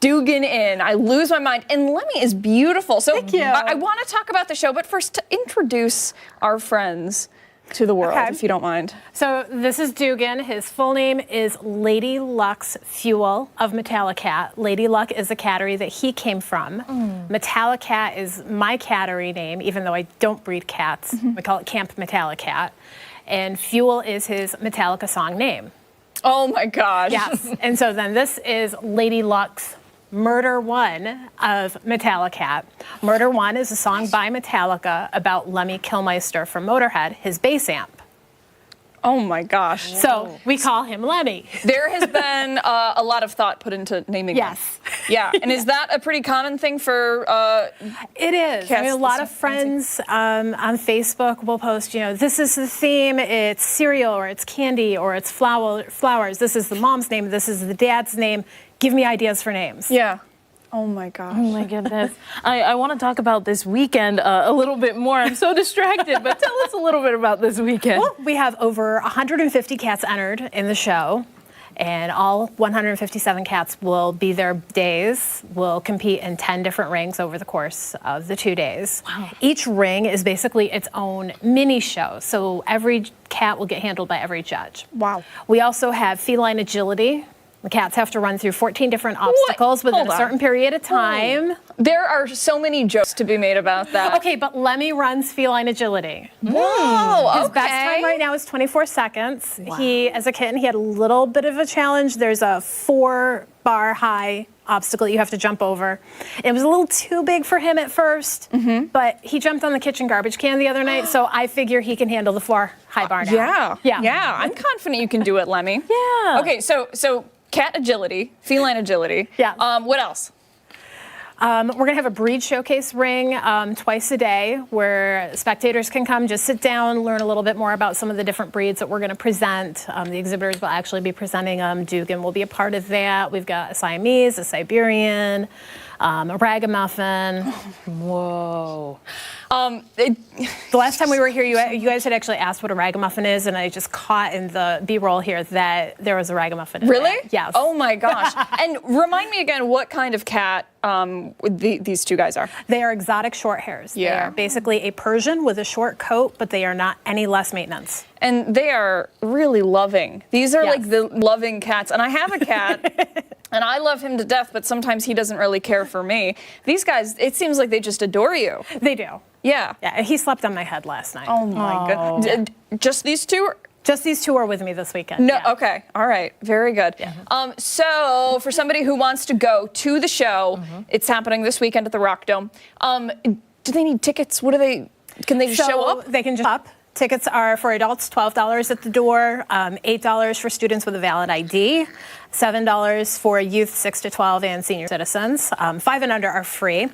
Dugan in, I lose my mind. And Lemmy is beautiful. So thank you. I want to talk about the show, but first to introduce our friends to the world, if you don't mind. So this is Dugan. His full name is Lady Luck's Fuel of Metallicat. Lady Luck is a cattery that he came from. Metallicat is my cattery name, even though I don't breed cats. We call it Camp Metallicat. And Fuel is his Metallica song name. Oh my gosh. Yes. And so then this is Lady Luck's Murder One of Metallica. Murder One is a song by Metallica about Lemmy Kilmister from Motorhead, his bass amp. Oh my gosh. So we call him Lemmy. There has been a lot of thought put into naming them. Yes. Yeah. And is that a pretty common thing for It is. I mean, a lot of friends on Facebook will post, this is the theme. It's cereal or it's candy or it's flowers. This is the mom's name. This is the dad's name. Give me ideas for names. Yeah. Oh my gosh. Oh my goodness. I want to talk about this weekend a little bit more. I'm so distracted, but tell us a little bit about this weekend. Well, we have over 150 cats entered in the show, and all 157 cats will be their days, will compete in 10 different rings over the course of the 2 days. Wow. Each ring is basically its own mini show, so every cat will get handled by every judge. Wow. We also have feline agility. The cats have to run through 14 different obstacles within a certain period of time. There are so many jokes to be made about that. Okay, but Lemmy runs feline agility. Whoa, His best time right now is 24 seconds. Wow. He, as a kitten, he had a little bit of a challenge. There's a 4-bar high obstacle you have to jump over. It was a little too big for him at first, but he jumped on the kitchen garbage can the other night, so I figure he can handle the 4-high bar now. Yeah. I'm confident you can do it, Lemmy. Yeah. Okay, so cat agility, feline agility. Yeah. What else? We're going to have a breed showcase ring twice a day where spectators can come, just sit down, learn a little bit more about some of the different breeds that we're going to present. The exhibitors will actually be presenting them. Dugan will be a part of that. We've got a Siamese, a Siberian, a Ragamuffin. Whoa. The last time we were here, you guys had actually asked what a Ragamuffin is, and I just caught in the B-roll here that there was a Ragamuffin in Really? there. Yes. Oh my gosh. And remind me again what kind of cat these two guys are. They are exotic short hairs. Yeah. They are basically a Persian with a short coat, but they are not any less maintenance. And they are really loving. These are Yes. like the loving cats. And I have a cat, and I love him to death, but sometimes he doesn't really care for me. These guys, it seems like they just adore you. They do. Yeah. Yeah, he slept on my head last night. Oh my goodness. Just these two? Just these two are with me this weekend. No, yeah. okay, all right, very good. Yeah. So for somebody who wants to go to the show, it's happening this weekend at the Rock Dome. Do they need tickets? Can they just show up? They can just up. Tickets are for adults, $12 at the door, $8 for students with a valid ID, $7 for youth 6 to 12 and senior citizens. 5 and under are free.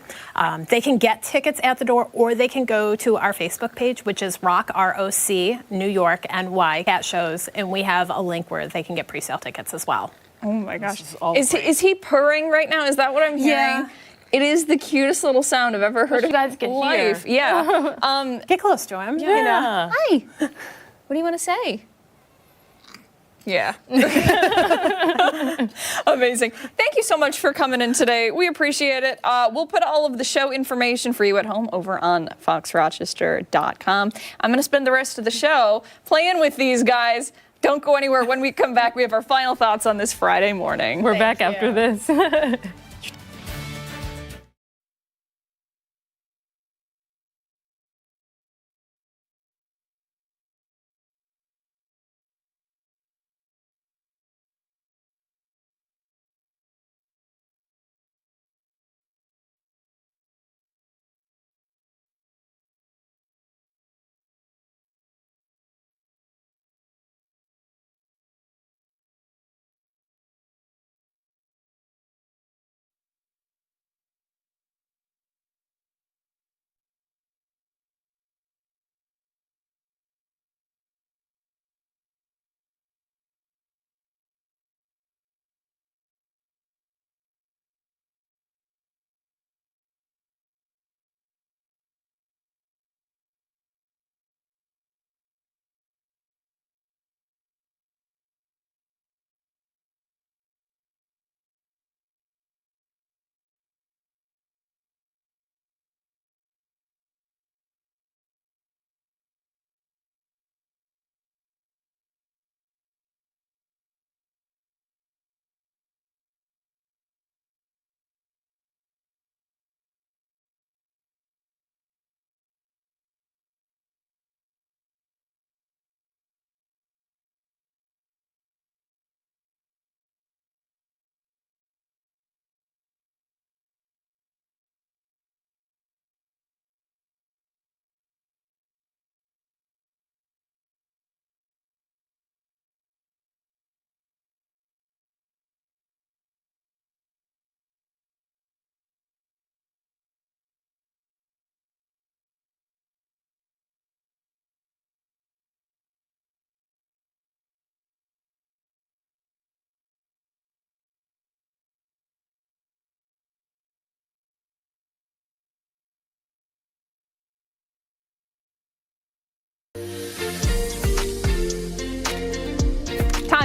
They can get tickets at the door, or they can go to our Facebook page, which is ROC, R-O-C, New York, NY, Cat Shows, and we have a link where they can get pre-sale tickets as well. Oh my gosh. Is he purring right now? Is that what I'm hearing? Yeah. It is the cutest little sound I've ever heard You guys can life. hear. Yeah. Get close to him. Yeah. Hi. What do you want to say? Yeah. Amazing. Thank you so much for coming in today. We appreciate it. We'll put all of the show information for you at home over on foxrochester.com. I'm going to spend the rest of the show playing with these guys. Don't go anywhere. When we come back, we have our final thoughts on this Friday morning. We're back after this.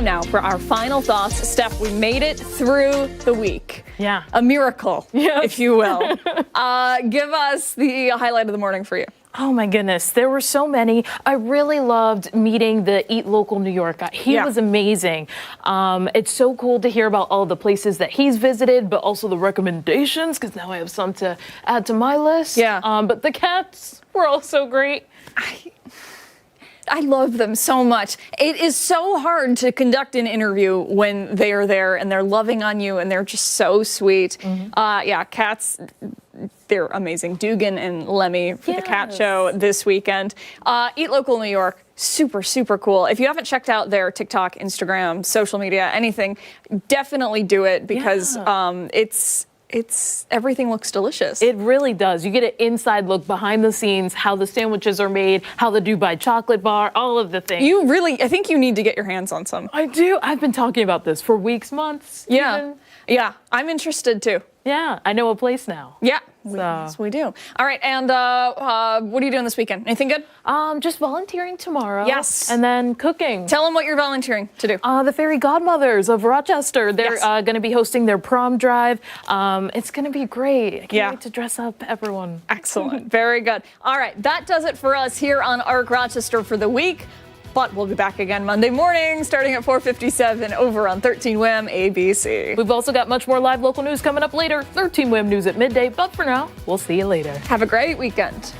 now for our final thoughts. Steph, we made it through the week. Yeah. A miracle, if you will. Give us the highlight of the morning for you. Oh my goodness, there were so many. I really loved meeting the Eat Local New York guy. He was amazing. It's so cool to hear about all the places that he's visited, but also the recommendations, because now I have some to add to my list. Yeah. But the cats were also great. I love them so much. It is so hard to conduct an interview when they are there and they're loving on you and they're just so sweet. Cats, they're amazing. Dugan and Lemmy for the cat show this weekend. Eat Local New York, super, super cool. If you haven't checked out their TikTok, Instagram, social media, anything, definitely do it because it's everything looks delicious. It really does. You get an inside look behind the scenes, how the sandwiches are made, how the Dubai chocolate bar, all of the things. I think you need to get your hands on some. I do. I've been talking about this for weeks, months. Yeah. I'm interested too. Yeah, I know a place now. Yeah, yes, we do. All right, and what are you doing this weekend? Anything good? Just volunteering tomorrow. Yes. And then cooking. Tell them what you're volunteering to do. The Fairy Godmothers of Rochester. They're going to be hosting their prom drive. It's going to be great. I can't wait to dress up everyone. Excellent. Very good. All right, that does it for us here on ARC Rochester for the week. But we'll be back again Monday morning, starting at 4:57 over on 13 WHAM ABC. We've also got much more live local news coming up later. 13 WHAM News at midday. But for now, we'll see you later. Have a great weekend.